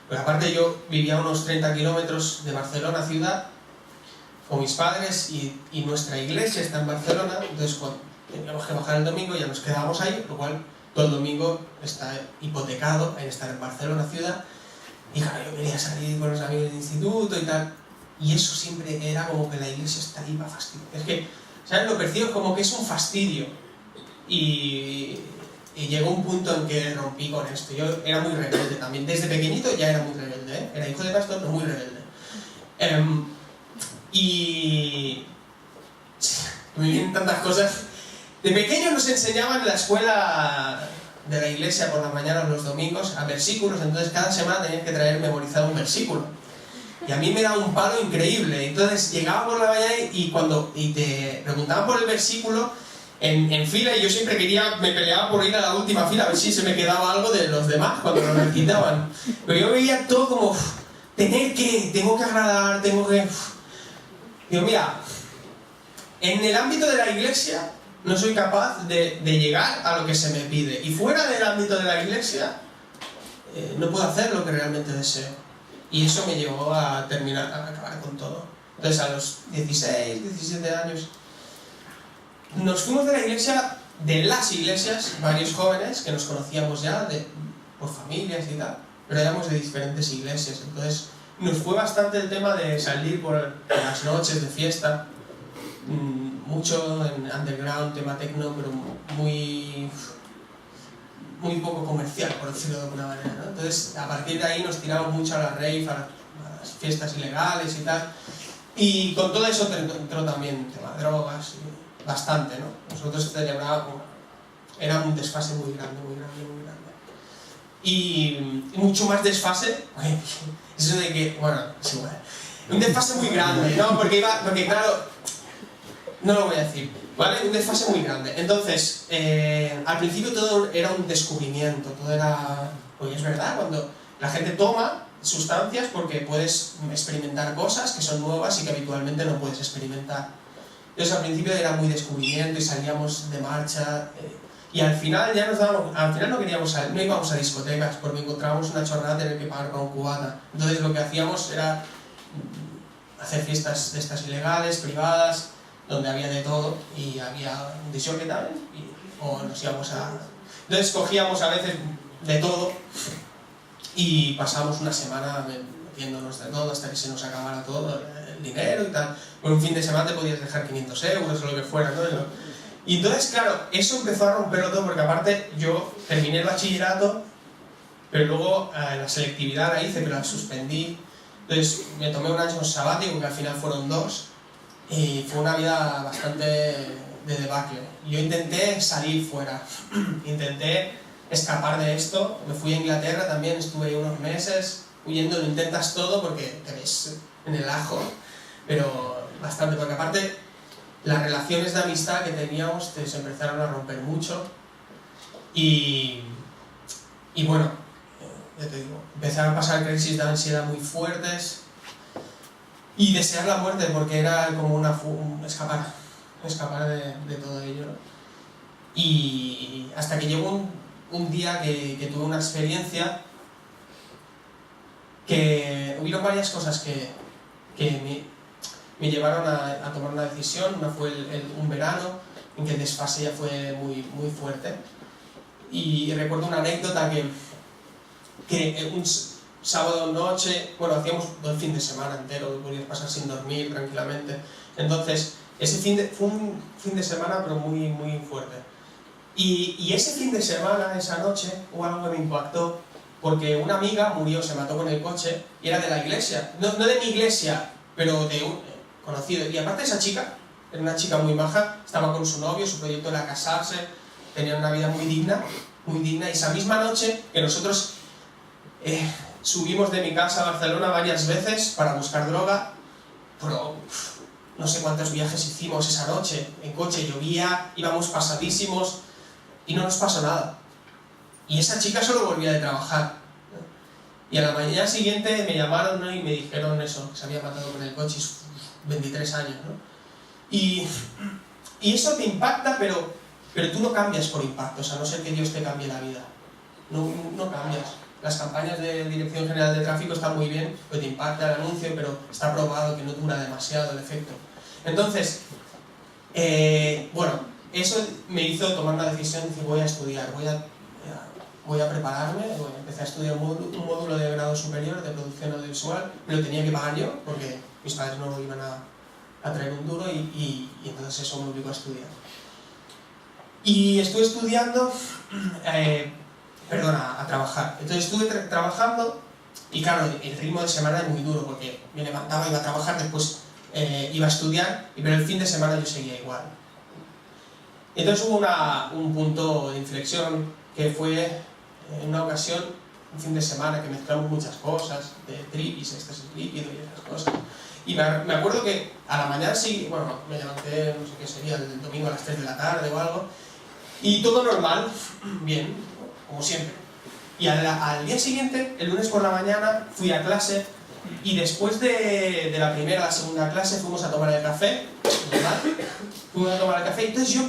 Pues aparte yo vivía a unos 30 kilómetros de Barcelona ciudad con mis padres y nuestra iglesia está en Barcelona. Entonces cuando teníamos que bajar el domingo ya nos quedábamos ahí, lo cual todo el domingo está hipotecado en estar en Barcelona ciudad. Y claro, yo quería salir con los amigos del instituto y tal. Y eso siempre era como que la iglesia está ahí para fastidiar. Es que, ¿sabes? Lo percibo como que es un fastidio. Y llegó un punto en que rompí con esto. Yo era muy rebelde también. Desde pequeñito ya era muy rebelde, ¿eh? Era hijo de pastor, pero muy rebelde. Y me vienen tantas cosas. De pequeño nos enseñaban en la escuela de la iglesia por la mañana los domingos a versículos, entonces cada semana tenías que traer memorizado un versículo. Y a mí me daba un palo increíble. Entonces llegaba por la mañana y te preguntaban por el versículo en fila y yo siempre me peleaba por ir a la última fila a ver si se me quedaba algo de los demás cuando lo recitaban. Pero yo veía todo como, tengo que agradar, tengo que... Digo, mira, en el ámbito de la iglesia no soy capaz de llegar a lo que se me pide. Y fuera del ámbito de la iglesia no puedo hacer lo que realmente deseo. Y eso me llevó a acabar con todo. Entonces a los 16, 17 años nos fuimos de la iglesia, de las iglesias, varios jóvenes que nos conocíamos ya por familias y tal, pero éramos de diferentes iglesias. Entonces nos fue bastante el tema de salir por las noches de fiesta, mucho en underground, tema techno, pero muy poco comercial, por decirlo de alguna manera, ¿no? Entonces a partir de ahí nos tiramos mucho a la rave, a las fiestas ilegales y tal, y con todo eso entró también tema de drogas, bastante, ¿no? Nosotros era un desfase muy grande. Y mucho más desfase, eso de que, bueno, es igual, un desfase muy grande, ¿no? Porque claro, no lo voy a decir, ¿vale? Un desfase muy grande. Entonces, al principio todo era un descubrimiento, todo era, pues es verdad, cuando la gente toma, sustancias porque puedes experimentar cosas que son nuevas y que habitualmente no puedes experimentar. Entonces al principio era muy descubrimiento y salíamos de marcha y al final ya al final no queríamos salir, no íbamos a discotecas porque encontrábamos una chorrada tener que pagar con un cubata. Entonces lo que hacíamos era hacer fiestas de estas ilegales, privadas, donde había de todo y había un disjockey también o nos íbamos a... Entonces cogíamos a veces de todo y pasábamos una semana metiéndonos de todo hasta que se nos acabara todo el dinero y tal. Por un fin de semana te podías dejar 500 euros o lo que fuera, ¿no? Y entonces, claro, eso empezó a romperlo todo porque aparte yo terminé el bachillerato, pero luego la selectividad la hice, pero la suspendí. Entonces me tomé un año sabático, que al final fueron 2, y fue una vida bastante de debacle. Yo intenté salir fuera, intenté escapar de esto, me fui a Inglaterra también, estuve ahí unos meses huyendo, lo intentas todo porque te ves en el ajo, pero bastante, porque aparte las relaciones de amistad que teníamos se empezaron a romper mucho y bueno, ya te digo, empezaron a pasar crisis de ansiedad muy fuertes y desear la muerte porque era como escapar de todo ello, ¿no? Y hasta que llegó un día que tuve una experiencia que hubieron varias cosas que me llevaron a tomar una decisión. Una fue un verano en que el desfase ya fue muy fuerte y recuerdo una anécdota que un sábado noche, bueno, hacíamos todo el fin de semana entero, podías pasar sin dormir tranquilamente. Entonces fue un fin de semana pero muy fuerte. Y ese fin de semana, esa noche, hubo algo que me impactó porque una amiga murió, se mató con el coche y era de la iglesia, no de mi iglesia, pero de un conocido. Y aparte esa chica, era una chica muy maja, estaba con su novio, su proyecto era casarse, tenía una vida muy digna, y esa misma noche que nosotros subimos de mi casa a Barcelona varias veces para buscar droga, pero no sé cuántos viajes hicimos esa noche, en coche llovía, íbamos pasadísimos y no nos pasó nada. Y esa chica solo volvía de trabajar. Y a la mañana siguiente me llamaron, ¿no? Y me dijeron eso, que se había matado con el coche, 23 años, ¿no? Y eso te impacta, pero tú no cambias por impactos, a no ser que Dios te cambie la vida. No cambias. Las campañas de Dirección General de Tráfico están muy bien, pues te impacta el anuncio, pero está probado que no dura demasiado el efecto. Entonces, bueno, eso me hizo tomar una decisión de decir voy a estudiar, voy a prepararme, empecé a estudiar un módulo de grado superior de producción audiovisual, me lo tenía que pagar yo porque mis padres no iban a traer un duro y entonces eso me obligó a estudiar. Y estuve estudiando, a trabajar. Entonces estuve trabajando y claro, el ritmo de semana es muy duro porque me levantaba, iba a trabajar, después iba a estudiar, pero el fin de semana yo seguía igual. Entonces hubo un punto de inflexión que fue en una ocasión, un fin de semana que mezclamos muchas cosas, de tripis, éxtasis líquido y esas cosas. Y me acuerdo que a la mañana sí, bueno, me levanté, no sé qué sería, el domingo a las 3 de la tarde o algo, y todo normal, bien, como siempre. Y al día siguiente, el lunes por la mañana, fui a clase y después de la primera a la segunda clase fuimos a tomar el café, normal, fuimos a tomar el café, y entonces yo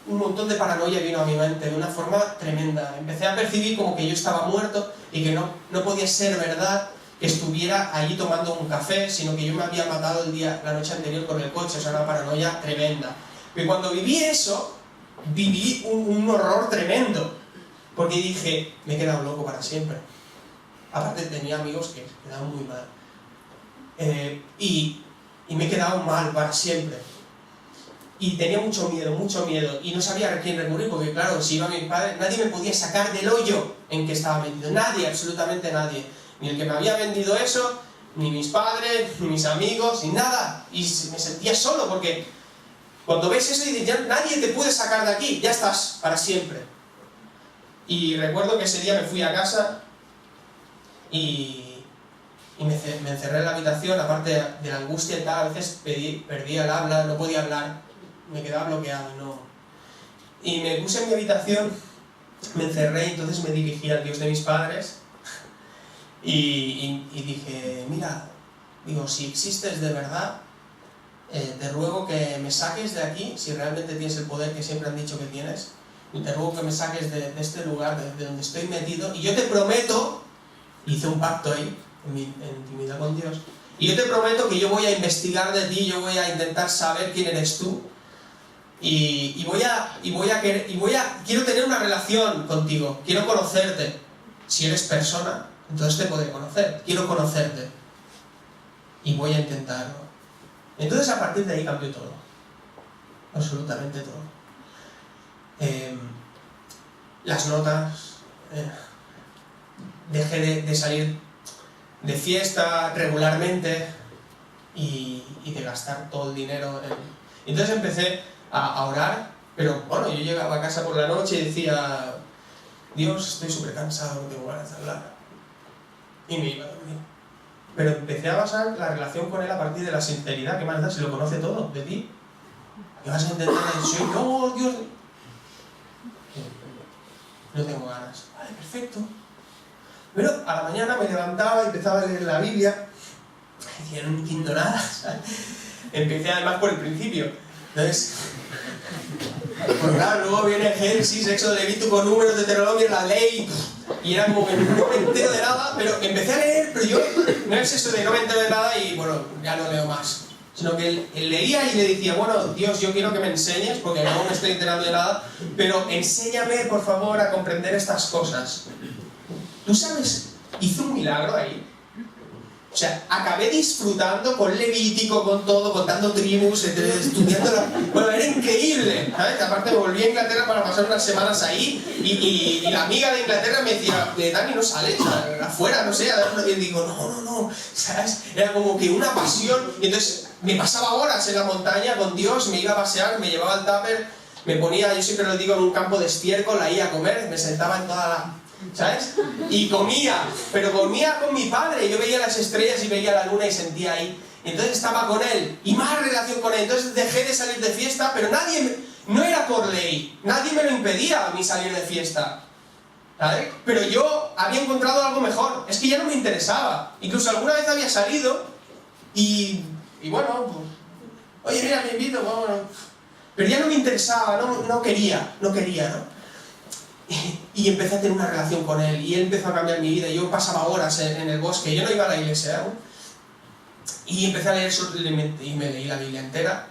un montón de paranoia vino a mi mente de una forma tremenda. Empecé a percibir como que yo estaba muerto y que no podía ser verdad que estuviera allí tomando un café, sino que yo me había matado la noche anterior con el coche, o sea, una paranoia tremenda. Y cuando viví eso, viví un horror tremendo, porque dije, me he quedado loco para siempre. Aparte tenía amigos que quedaban muy mal. Y me he quedado mal para siempre. Y tenía mucho miedo, y no sabía a quién recurrir, porque claro, si iba mi padre, nadie me podía sacar del hoyo en que estaba metido, nadie, absolutamente nadie. Ni el que me había vendido eso, ni mis padres, ni mis amigos, ni nada. Y me sentía solo, porque cuando ves eso dices, ya nadie te puede sacar de aquí, ya estás para siempre. Y recuerdo que ese día me fui a casa y me encerré en la habitación, aparte de la angustia y tal, a veces perdía el habla, no podía hablar, me quedaba bloqueado, y me puse en mi habitación, me encerré y entonces me dirigí al Dios de mis padres Y dije, mira, digo, si existes de verdad, te ruego que me saques de aquí, si realmente tienes el poder que siempre han dicho que tienes, y te ruego que me saques de este lugar, de donde estoy metido, y yo te prometo, hice un pacto ahí, en intimidad con Dios, y yo te prometo que yo voy a investigar de ti, yo voy a intentar saber quién eres tú, quiero tener una relación contigo, quiero conocerte. Si eres persona, entonces te podré conocer, quiero conocerte, y voy a intentarlo. Entonces a partir de ahí cambió todo, absolutamente todo. Las notas, dejé de salir de fiesta regularmente y de gastar todo el dinero. Entonces empecé a orar, pero bueno, yo llegaba a casa por la noche y decía, Dios, estoy súper cansado, no tengo ganas de hablar, y me iba a dormir. Pero empecé a basar la relación con él a partir de la sinceridad. ¿Qué más da si lo conoce todo de ti? ¿Qué vas a intentar decir? No, Dios... No tengo ganas. Vale, perfecto. Pero a la mañana me levantaba y empezaba a leer la Biblia. Y no entiendo nada. Empecé además por el principio. Entonces... Pues claro, luego viene Génesis, Éxodo, Levítico, Números, Deuteronomio, la ley... Y era como que no me entero de nada, pero empecé a leer, pero yo no es eso de no me entero de nada y bueno, ya no leo más. Sino que él leía y le decía, bueno, Dios, yo quiero que me enseñes, porque no me estoy enterando de nada, pero enséñame, por favor, a comprender estas cosas. ¿Tú sabes? Hizo un milagro ahí. O sea, acabé disfrutando con Levítico, con todo, contando tribus, estudiando Bueno, era increíble, ¿sabes? Aparte me volví a Inglaterra para pasar unas semanas ahí y la amiga de Inglaterra me decía, Dani, no sales afuera, no sé, y digo, no, ¿sabes? Era como que una pasión, y entonces me pasaba horas en la montaña con Dios, me iba a pasear, me llevaba el tupper, me ponía, yo siempre lo digo, en un campo de estiércol, ahí a comer, me sentaba en toda la... ¿Sabes? Y comía, pero comía con mi padre. Yo veía las estrellas y veía la luna y sentía ahí. Entonces estaba con él y más relación con él. Entonces dejé de salir de fiesta, pero no era por ley. Nadie me lo impedía a mí salir de fiesta. ¿Sabes? Pero yo había encontrado algo mejor. Es que ya no me interesaba. Incluso alguna vez había salido y bueno, pues, oye, mira, me invito, bueno. Pero ya no me interesaba, no quería, ¿no? Y empecé a tener una relación con él y él empezó a cambiar mi vida. Yo pasaba horas en el bosque, yo no iba a la iglesia aún, y empecé a leer y me leí la Biblia entera.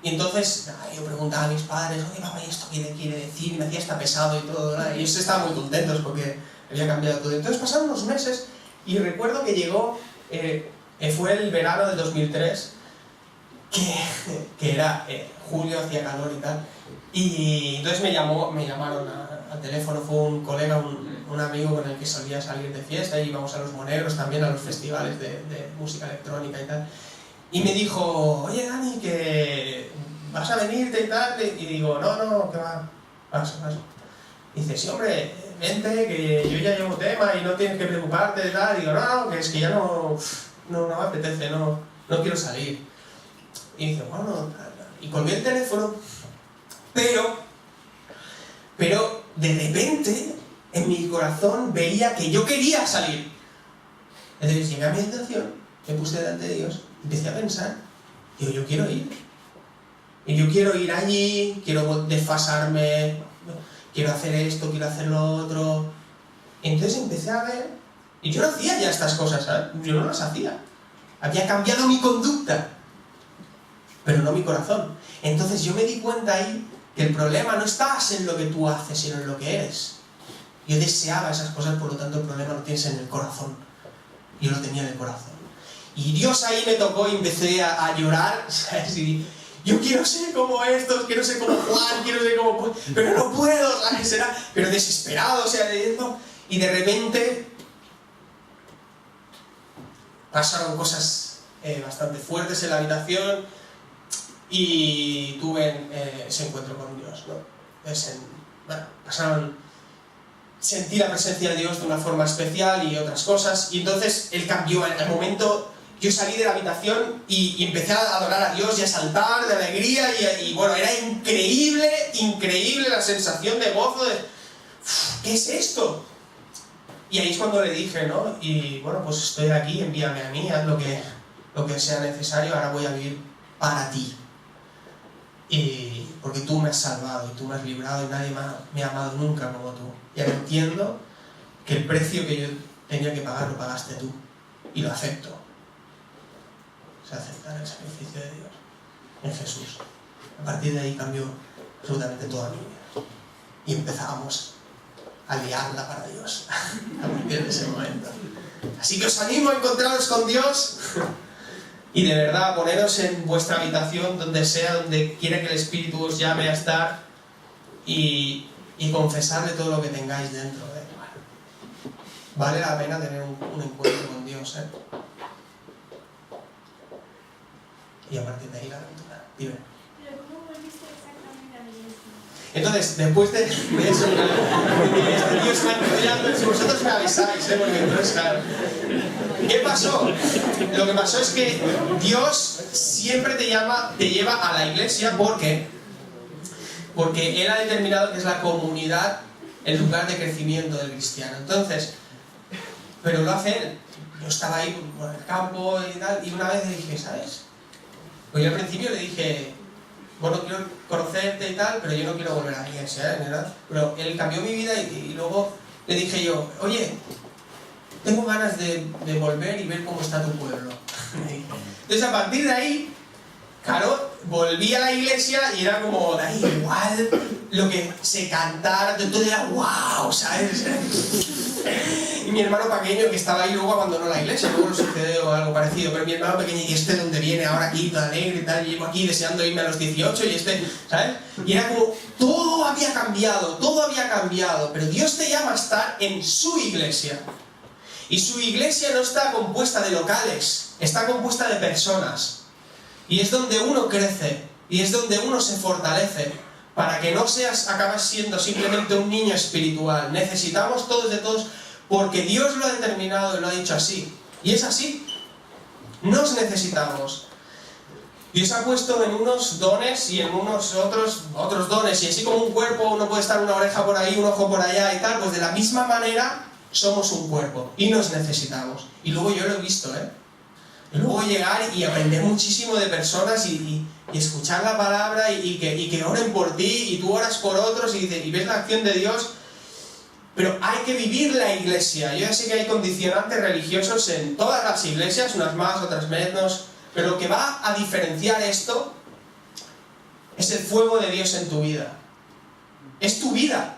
Y entonces yo preguntaba a mis padres, oye papá, ¿y esto qué quiere decir? Y me hacía hasta pesado y todo, ¿verdad? Y ellos estaban muy contentos porque había cambiado todo. Entonces pasaron unos meses y recuerdo que llegó, fue el verano del 2003, que era julio, hacía calor y tal. Y entonces me llamaron al teléfono, fue un colega, un amigo con el que solía salir de fiesta, y íbamos a los Monegros también, a los festivales de música electrónica y tal. Y me dijo, oye Dani, que vas a venirte y tal. Y digo, no, que va, paso. Dice, sí hombre, vente, que yo ya llevo tema y no tienes que preocuparte y tal. Digo, no, que es que ya no me apetece, no quiero salir. Y dice, bueno, y colgué el teléfono. Pero de repente en mi corazón veía que yo quería salir. Entonces llegué a mi habitación, me puse delante de Dios, empecé a pensar, digo, yo quiero ir. Y yo quiero ir allí, quiero desfasarme, quiero hacer esto, quiero hacer lo otro. Entonces empecé a ver, y yo no hacía ya estas cosas, ¿sabes? Yo no las hacía. Había cambiado mi conducta, pero no mi corazón. Entonces yo me di cuenta ahí que el problema no está en lo que tú haces, sino en lo que eres. Yo deseaba esas cosas, por lo tanto el problema lo tienes en el corazón. Yo lo tenía en el corazón. Y Dios ahí me tocó y empecé a llorar, ¿sabes? Y yo quiero ser como estos, quiero ser como Juan, quiero ser como... Pero no puedo, ¿sabes? Pero desesperado, o sea, leyendo. Y de repente pasaron cosas bastante fuertes en la habitación. Y tuve ese encuentro con Dios, ¿no? Sentí la presencia de Dios de una forma especial y otras cosas, y entonces Él cambió. En el momento yo salí de la habitación y empecé a adorar a Dios y a saltar de alegría, y bueno, era increíble la sensación de gozo de ¿qué es esto? Y ahí es cuando le dije, ¿no? Y bueno, pues estoy aquí, envíame a mí, haz lo que sea necesario, ahora voy a vivir para ti. Y porque tú me has salvado y tú me has librado y nadie me ha amado nunca como tú. Y ahora entiendo que el precio que yo tenía que pagar lo pagaste tú. Y lo acepto. O sea, aceptar el sacrificio de Dios en Jesús. A partir de ahí cambió absolutamente toda mi vida. Y empezábamos a liarla para Dios a partir de ese momento. Así que os animo a encontraros con Dios y de verdad poneros en vuestra habitación, donde sea, donde quiera que el Espíritu os llame a estar y confesarle todo lo que tengáis dentro. Vale la pena tener un encuentro con Dios, ¿eh? Y a partir de ahí la aventura. Dime. Pero ¿cómo volviste exactamente a la iglesia? Entonces, después de eso, este tío está enrollando, si vosotros me avisáis, porque entonces, claro. ¿Qué pasó? Lo que pasó es que Dios siempre te lleva a la iglesia porque Él ha determinado que es la comunidad el lugar de crecimiento del cristiano. Entonces, pero lo hace Él. Yo estaba ahí por el campo y tal, y una vez le dije, ¿sabes? Pues yo al principio le dije, bueno, quiero conocerte y tal, pero yo no quiero volver a la iglesia, ¿verdad? Pero Él cambió mi vida y luego le dije yo, oye, tengo ganas de volver y ver cómo está tu pueblo. Entonces a partir de ahí, claro, volví a la iglesia y era como, da igual lo que se cantara, todo era wow, ¿sabes? Y mi hermano pequeño, que estaba ahí, luego abandonó la iglesia, luego no sucedió algo parecido, pero mi hermano pequeño, ¿y este de dónde viene ahora aquí, todo alegre y tal? Y llevo aquí deseando irme a los 18 y ¿sabes? Y era como, todo había cambiado, pero Dios te llama a estar en su iglesia. Y su iglesia no está compuesta de locales, está compuesta de personas. Y es donde uno crece, y es donde uno se fortalece, para que no acabes siendo simplemente un niño espiritual. Necesitamos todos de todos, porque Dios lo ha determinado y lo ha dicho así. Y es así. Nos necesitamos. Dios ha puesto en unos dones y en unos otros dones. Y así como un cuerpo, uno puede estar una oreja por ahí, un ojo por allá y tal, pues de la misma manera somos un cuerpo y nos necesitamos. Y luego yo lo he visto, ¿eh? Y luego llegar y aprender muchísimo de personas y escuchar la palabra y que oren por ti y tú oras por otros y ves la acción de Dios. Pero hay que vivir la iglesia. Yo ya sé que hay condicionantes religiosos en todas las iglesias, unas más, otras menos, pero lo que va a diferenciar esto es el fuego de Dios en tu vida. Es tu vida.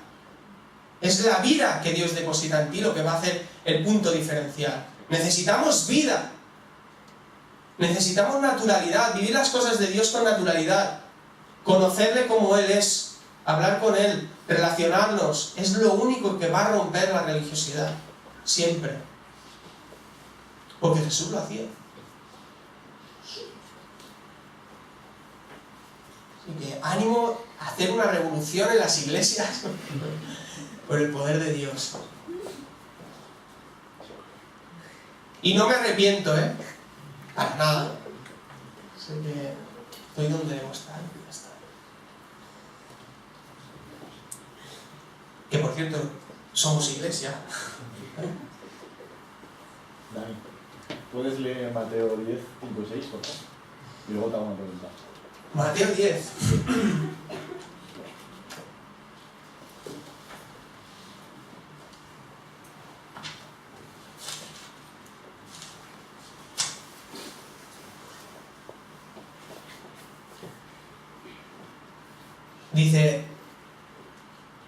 Es la vida que Dios deposita en ti lo que va a hacer el punto diferencial. Necesitamos vida. Necesitamos naturalidad, vivir las cosas de Dios con naturalidad. Conocerle como Él es, hablar con Él, relacionarnos. Es lo único que va a romper la religiosidad. Siempre. Porque Jesús lo hacía. Así que ánimo a hacer una revolución en las iglesias por el poder de Dios. Y no me arrepiento, ¿eh? Para nada. Sé que estoy donde debo estar. Ya está. Que por cierto, somos iglesia. Dani, ¿puedes leer Mateo 10, 5 y 6, por favor? Y luego te hago una pregunta. Mateo 10. Dice,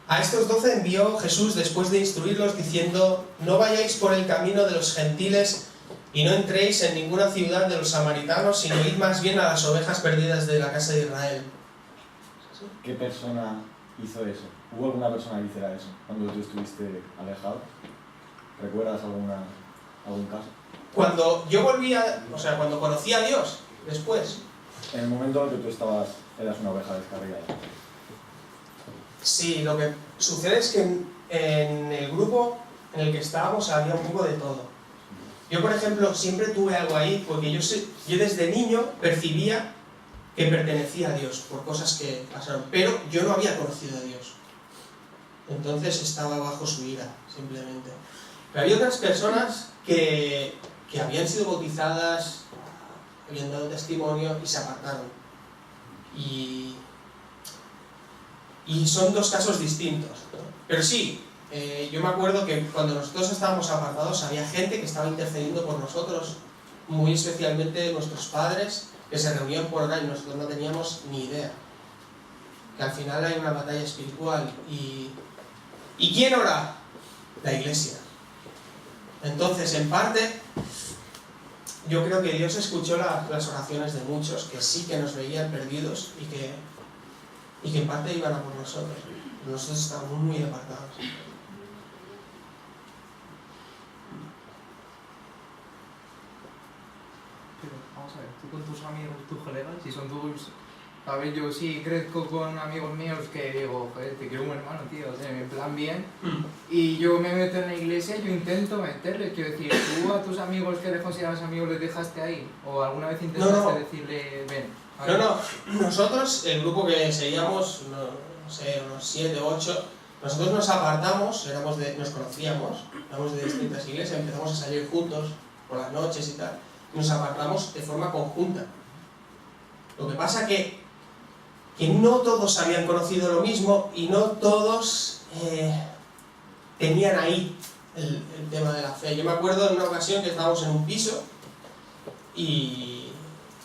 a estos 12 envió Jesús después de instruirlos diciendo, no vayáis por el camino de los gentiles y no entréis en ninguna ciudad de los samaritanos, sino id más bien a las ovejas perdidas de la casa de Israel. ¿Qué persona hizo eso? ¿Hubo alguna persona que hiciera eso cuando tú estuviste alejado? ¿Recuerdas algún caso? Cuando yo cuando conocí a Dios, después. En el momento en el que tú eras una oveja descarriada. Sí, lo que sucede es que en el grupo en el que estábamos había un poco de todo. Yo, por ejemplo, siempre tuve algo ahí, porque yo desde niño percibía que pertenecía a Dios por cosas que pasaron, pero yo no había conocido a Dios. Entonces estaba bajo su ira, simplemente. Pero había otras personas que habían sido bautizadas, habían dado testimonio y se apartaron. Y son dos casos distintos, ¿no? Pero sí, yo me acuerdo que cuando nosotros estábamos apartados había gente que estaba intercediendo por nosotros, muy especialmente nuestros padres, que se reunían por orar y nosotros no teníamos ni idea. Que al final hay una batalla espiritual. ¿Y quién ora? La iglesia. Entonces, en parte, yo creo que Dios escuchó las oraciones de muchos que sí que nos veían perdidos y que en parte iban a por nosotros. Nosotros estábamos muy apartados. Pero, vamos a ver, tú con tus amigos, tus colegas, si son tus... A ver, yo sí crezco con amigos míos que digo, joder, te quiero un hermano, tío, o sea, en plan bien. Y yo me meto en la iglesia y yo intento meterle, quiero decir, ¿tú a tus amigos que les consideras amigos les dejaste ahí? ¿O alguna vez intentaste decirle, ven? No, nosotros, el grupo que seguíamos, no sé, unos 7 o 8, nosotros nos apartamos, nos conocíamos, éramos de distintas iglesias, empezamos a salir juntos por las noches y tal, y nos apartamos de forma conjunta. Lo que pasa que no todos habían conocido lo mismo y no todos tenían ahí el tema de la fe. Yo me acuerdo en una ocasión que estábamos en un piso y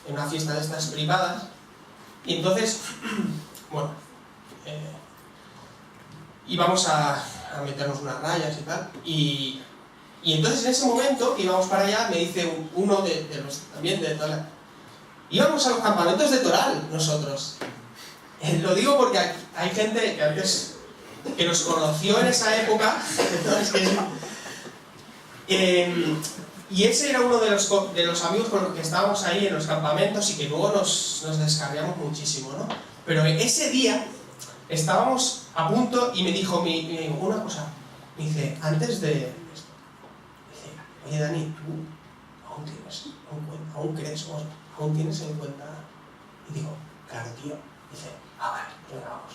en una fiesta de estas privadas y entonces, bueno, íbamos a meternos unas rayas y tal y entonces en ese momento que íbamos para allá me dice uno de los también de Toral, íbamos a los campamentos de Toral nosotros. Lo digo porque hay gente que antes que nos conoció en esa época, y ese era uno de los amigos con los que estábamos ahí en los campamentos y que luego nos descarriamos muchísimo, ¿no? Pero ese día estábamos a punto y me dijo una cosa, me dice, antes de esto, dice, oye Dani, ¿tú aún crees o aún tienes en cuenta? Y digo, claro tío, dice, vale, vamos.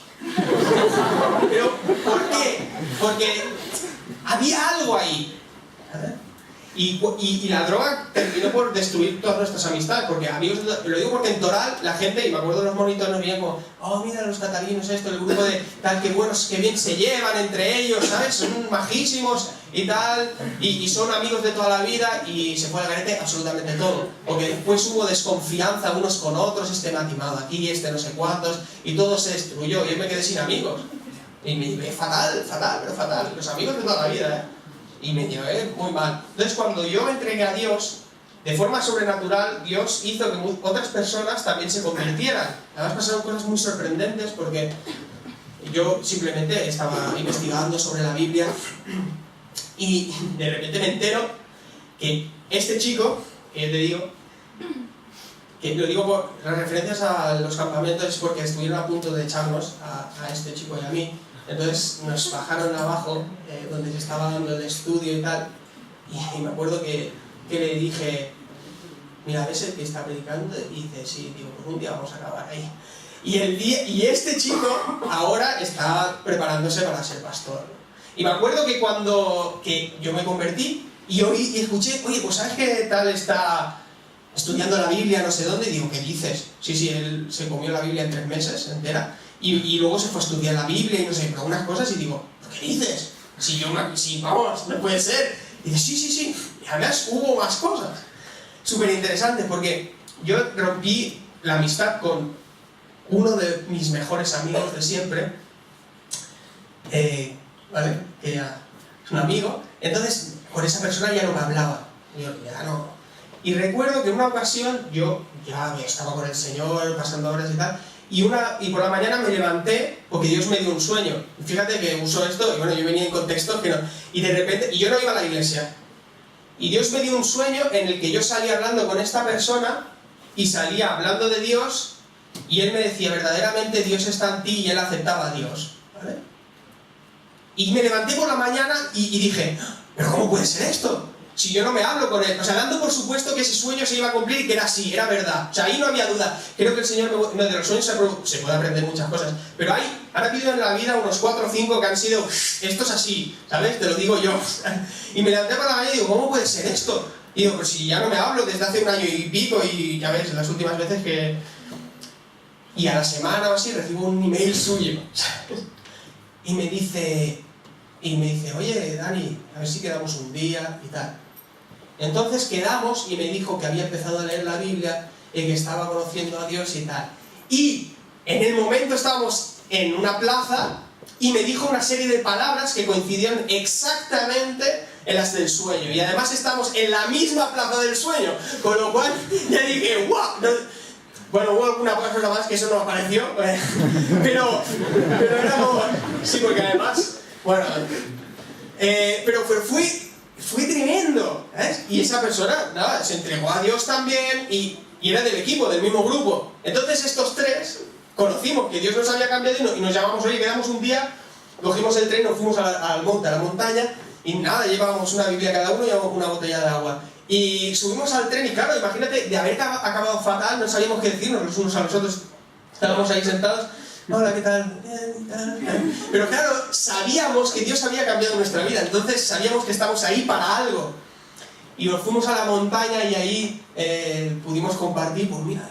Pero, ¿por qué? Porque había algo ahí. Y la droga terminó por destruir todas nuestras amistades, porque amigos, lo digo porque en Toral la gente, y me acuerdo de los monitos, nos veían como, oh mira los catalinos, esto, el grupo de tal, que buenos, que bien se llevan entre ellos, ¿sabes? Son majísimos y tal, y son amigos de toda la vida, y se fue al garete absolutamente todo, porque después hubo desconfianza unos con otros, este me ha timado aquí, este no sé cuántos, y todo se destruyó, y yo me quedé sin amigos. Y me llevé fatal, pero fatal, los amigos de toda la vida, y me llevé muy mal. Entonces cuando yo me entregué a Dios, de forma sobrenatural, Dios hizo que otras personas también se convirtieran. Además pasaron cosas muy sorprendentes porque yo simplemente estaba investigando sobre la Biblia y de repente me entero que este chico, que te digo, que lo digo por las referencias a los campamentos porque estuvieron a punto de echarnos a este chico y a mí. Entonces nos bajaron abajo, donde se estaba dando el estudio y tal, y me acuerdo que le dije, mira, ¿ves el que está predicando? Y dice, sí, digo, pues un día vamos a acabar ahí. Y este chico ahora está preparándose para ser pastor. Y me acuerdo que yo me convertí y escuché, oye, pues ¿sabes qué tal está estudiando la Biblia no sé dónde? Y digo, ¿qué dices? Sí, él se comió la Biblia en 3 meses entera. Y luego se fue a estudiar la Biblia y no sé, pero unas cosas y digo, ¿qué dices? Si vamos, no puede ser. Y dice, sí. Y además hubo más cosas. Súper interesante porque yo rompí la amistad con uno de mis mejores amigos de siempre, ¿vale? Que ya es un amigo. Entonces, con esa persona ya no me hablaba. Yo ya no. Y recuerdo que en una ocasión yo ya estaba con el Señor, pasando horas y tal, y por la mañana me levanté porque Dios me dio un sueño. Fíjate que uso esto, y bueno, yo venía en contexto que no, y de repente, y yo no iba a la iglesia, y Dios me dio un sueño en el que yo salía hablando con esta persona y salía hablando de Dios y él me decía, verdaderamente Dios está en ti, y él aceptaba a Dios, ¿vale? Y me levanté por la mañana y dije, ¿pero cómo puede ser esto? si yo no me hablo con él? O sea, dando por supuesto que ese sueño se iba a cumplir y que era así, era verdad. O sea, ahí no había duda. Creo que el Señor, no, de los sueños se puede aprender muchas cosas, pero han habido en la vida unos 4 o 5 que han sido, esto es así, ¿sabes? Te lo digo yo. Y me levanté para la mañana y digo, ¿cómo puede ser esto? Y digo, pues si ya no me hablo desde hace 1 año y pico, y ya ves, las últimas veces que... Y a la semana o así recibo un email suyo, ¿sabes? Y me dice, oye, Dani, a ver si quedamos un día y tal. Entonces quedamos y me dijo que había empezado a leer la Biblia y que estaba conociendo a Dios y tal. Y en el momento estábamos en una plaza y me dijo una serie de palabras que coincidían exactamente en las del sueño. Y además estamos en la misma plaza del sueño, con lo cual ya dije, ¡guau! No, bueno, hubo alguna cosa más que eso no apareció, pero era como... Sí, porque además... Bueno, pero fue tremendo, ¿sabes? Y esa persona, nada, se entregó a Dios también y era del equipo, del mismo grupo. Entonces estos 3 conocimos que Dios nos había cambiado y nos llamamos, oye, quedamos un día, cogimos el tren, nos fuimos al monte, a la montaña, y nada, llevábamos una Biblia cada uno y llevábamos una botella de agua. Y subimos al tren y claro, imagínate, de haber acabado fatal, no sabíamos qué decirnos los unos a los otros. Estábamos ahí sentados, hola, ¿qué tal? Pero claro, sabíamos que Dios había cambiado nuestra vida, entonces sabíamos que estamos ahí para algo. Y nos fuimos a la montaña y ahí pudimos compartir, pues mira,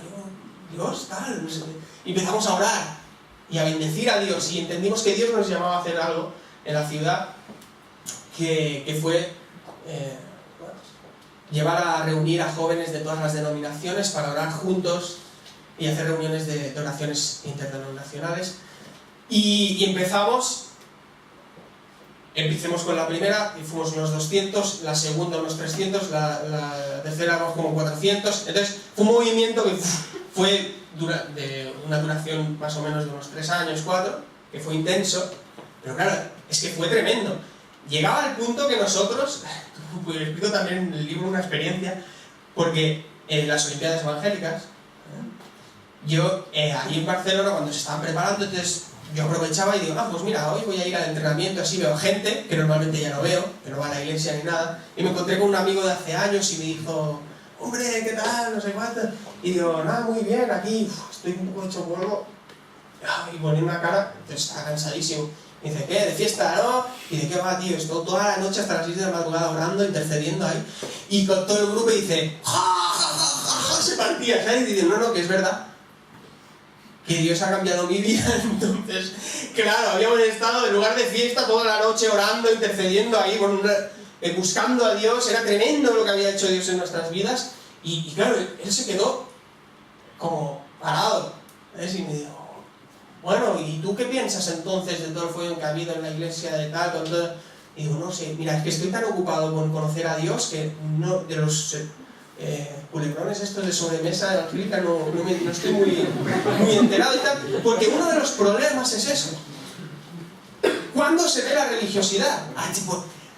Dios, tal, no sé. Y empezamos a orar y a bendecir a Dios y entendimos que Dios nos llamaba a hacer algo en la ciudad que fue... llevar a reunir a jóvenes de todas las denominaciones para orar juntos y hacer reuniones de oraciones interdenominacionales. Y empecemos con la primera y fuimos unos 200, la segunda unos 300, la tercera vamos como 400. Entonces fue un movimiento que fue de una duración más o menos de unos 3 años, 4, que fue intenso, pero claro, es que fue tremendo. Llegaba al punto que nosotros, pues explico también en el libro una experiencia, porque en las Olimpiadas Evangélicas, yo ahí en Barcelona cuando se estaban preparando, entonces yo aprovechaba y digo, pues mira, hoy voy a ir al entrenamiento, así veo gente que normalmente ya no veo, que no va a la iglesia ni nada, y me encontré con un amigo de hace años y me dijo, hombre, ¿qué tal? No sé cuánto. Y digo, nada, muy bien, aquí estoy un poco hecho polvo, y ponía una cara, entonces estaba cansadísimo. Y dice, ¿qué? ¿De fiesta, no? ¿Y de qué va, tío? Estoy toda la noche hasta las 6 de la madrugada orando, intercediendo ahí. Y con todo el grupo dice, ¡ja, ja, ja, ja, ja! Se partía, ¿sabes? Y dice, no, que es verdad. Que Dios ha cambiado mi vida. Entonces, claro, habíamos estado en lugar de fiesta toda la noche orando, intercediendo ahí, buscando a Dios. Era tremendo lo que había hecho Dios en nuestras vidas. Y claro, él se quedó como parado, ¿sabes? Y me dijo, bueno, ¿y tú qué piensas entonces de todo el fuego que ha habido en la iglesia de tal, con todo? Y digo, no sé, mira, es que estoy tan ocupado con conocer a Dios que no, de los culebrones estos de sobremesa de la clínica no estoy muy enterado y tal, porque uno de los problemas es eso. ¿Cuándo se ve la religiosidad?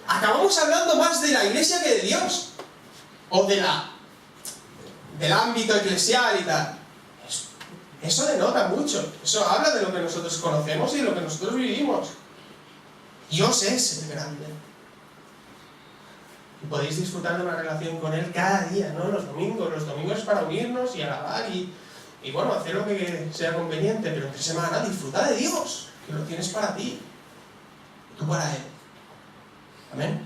Acabamos hablando más de la iglesia que de Dios, o del ámbito eclesial y tal. Eso denota mucho, eso habla de lo que nosotros conocemos y de lo que nosotros vivimos. Dios es el grande. Y podéis disfrutar de una relación con Él cada día, ¿no? Los domingos es para unirnos y alabar y bueno, hacer lo que sea conveniente, pero entre semana disfruta de Dios, que lo tienes para ti, y tú para Él. Amén.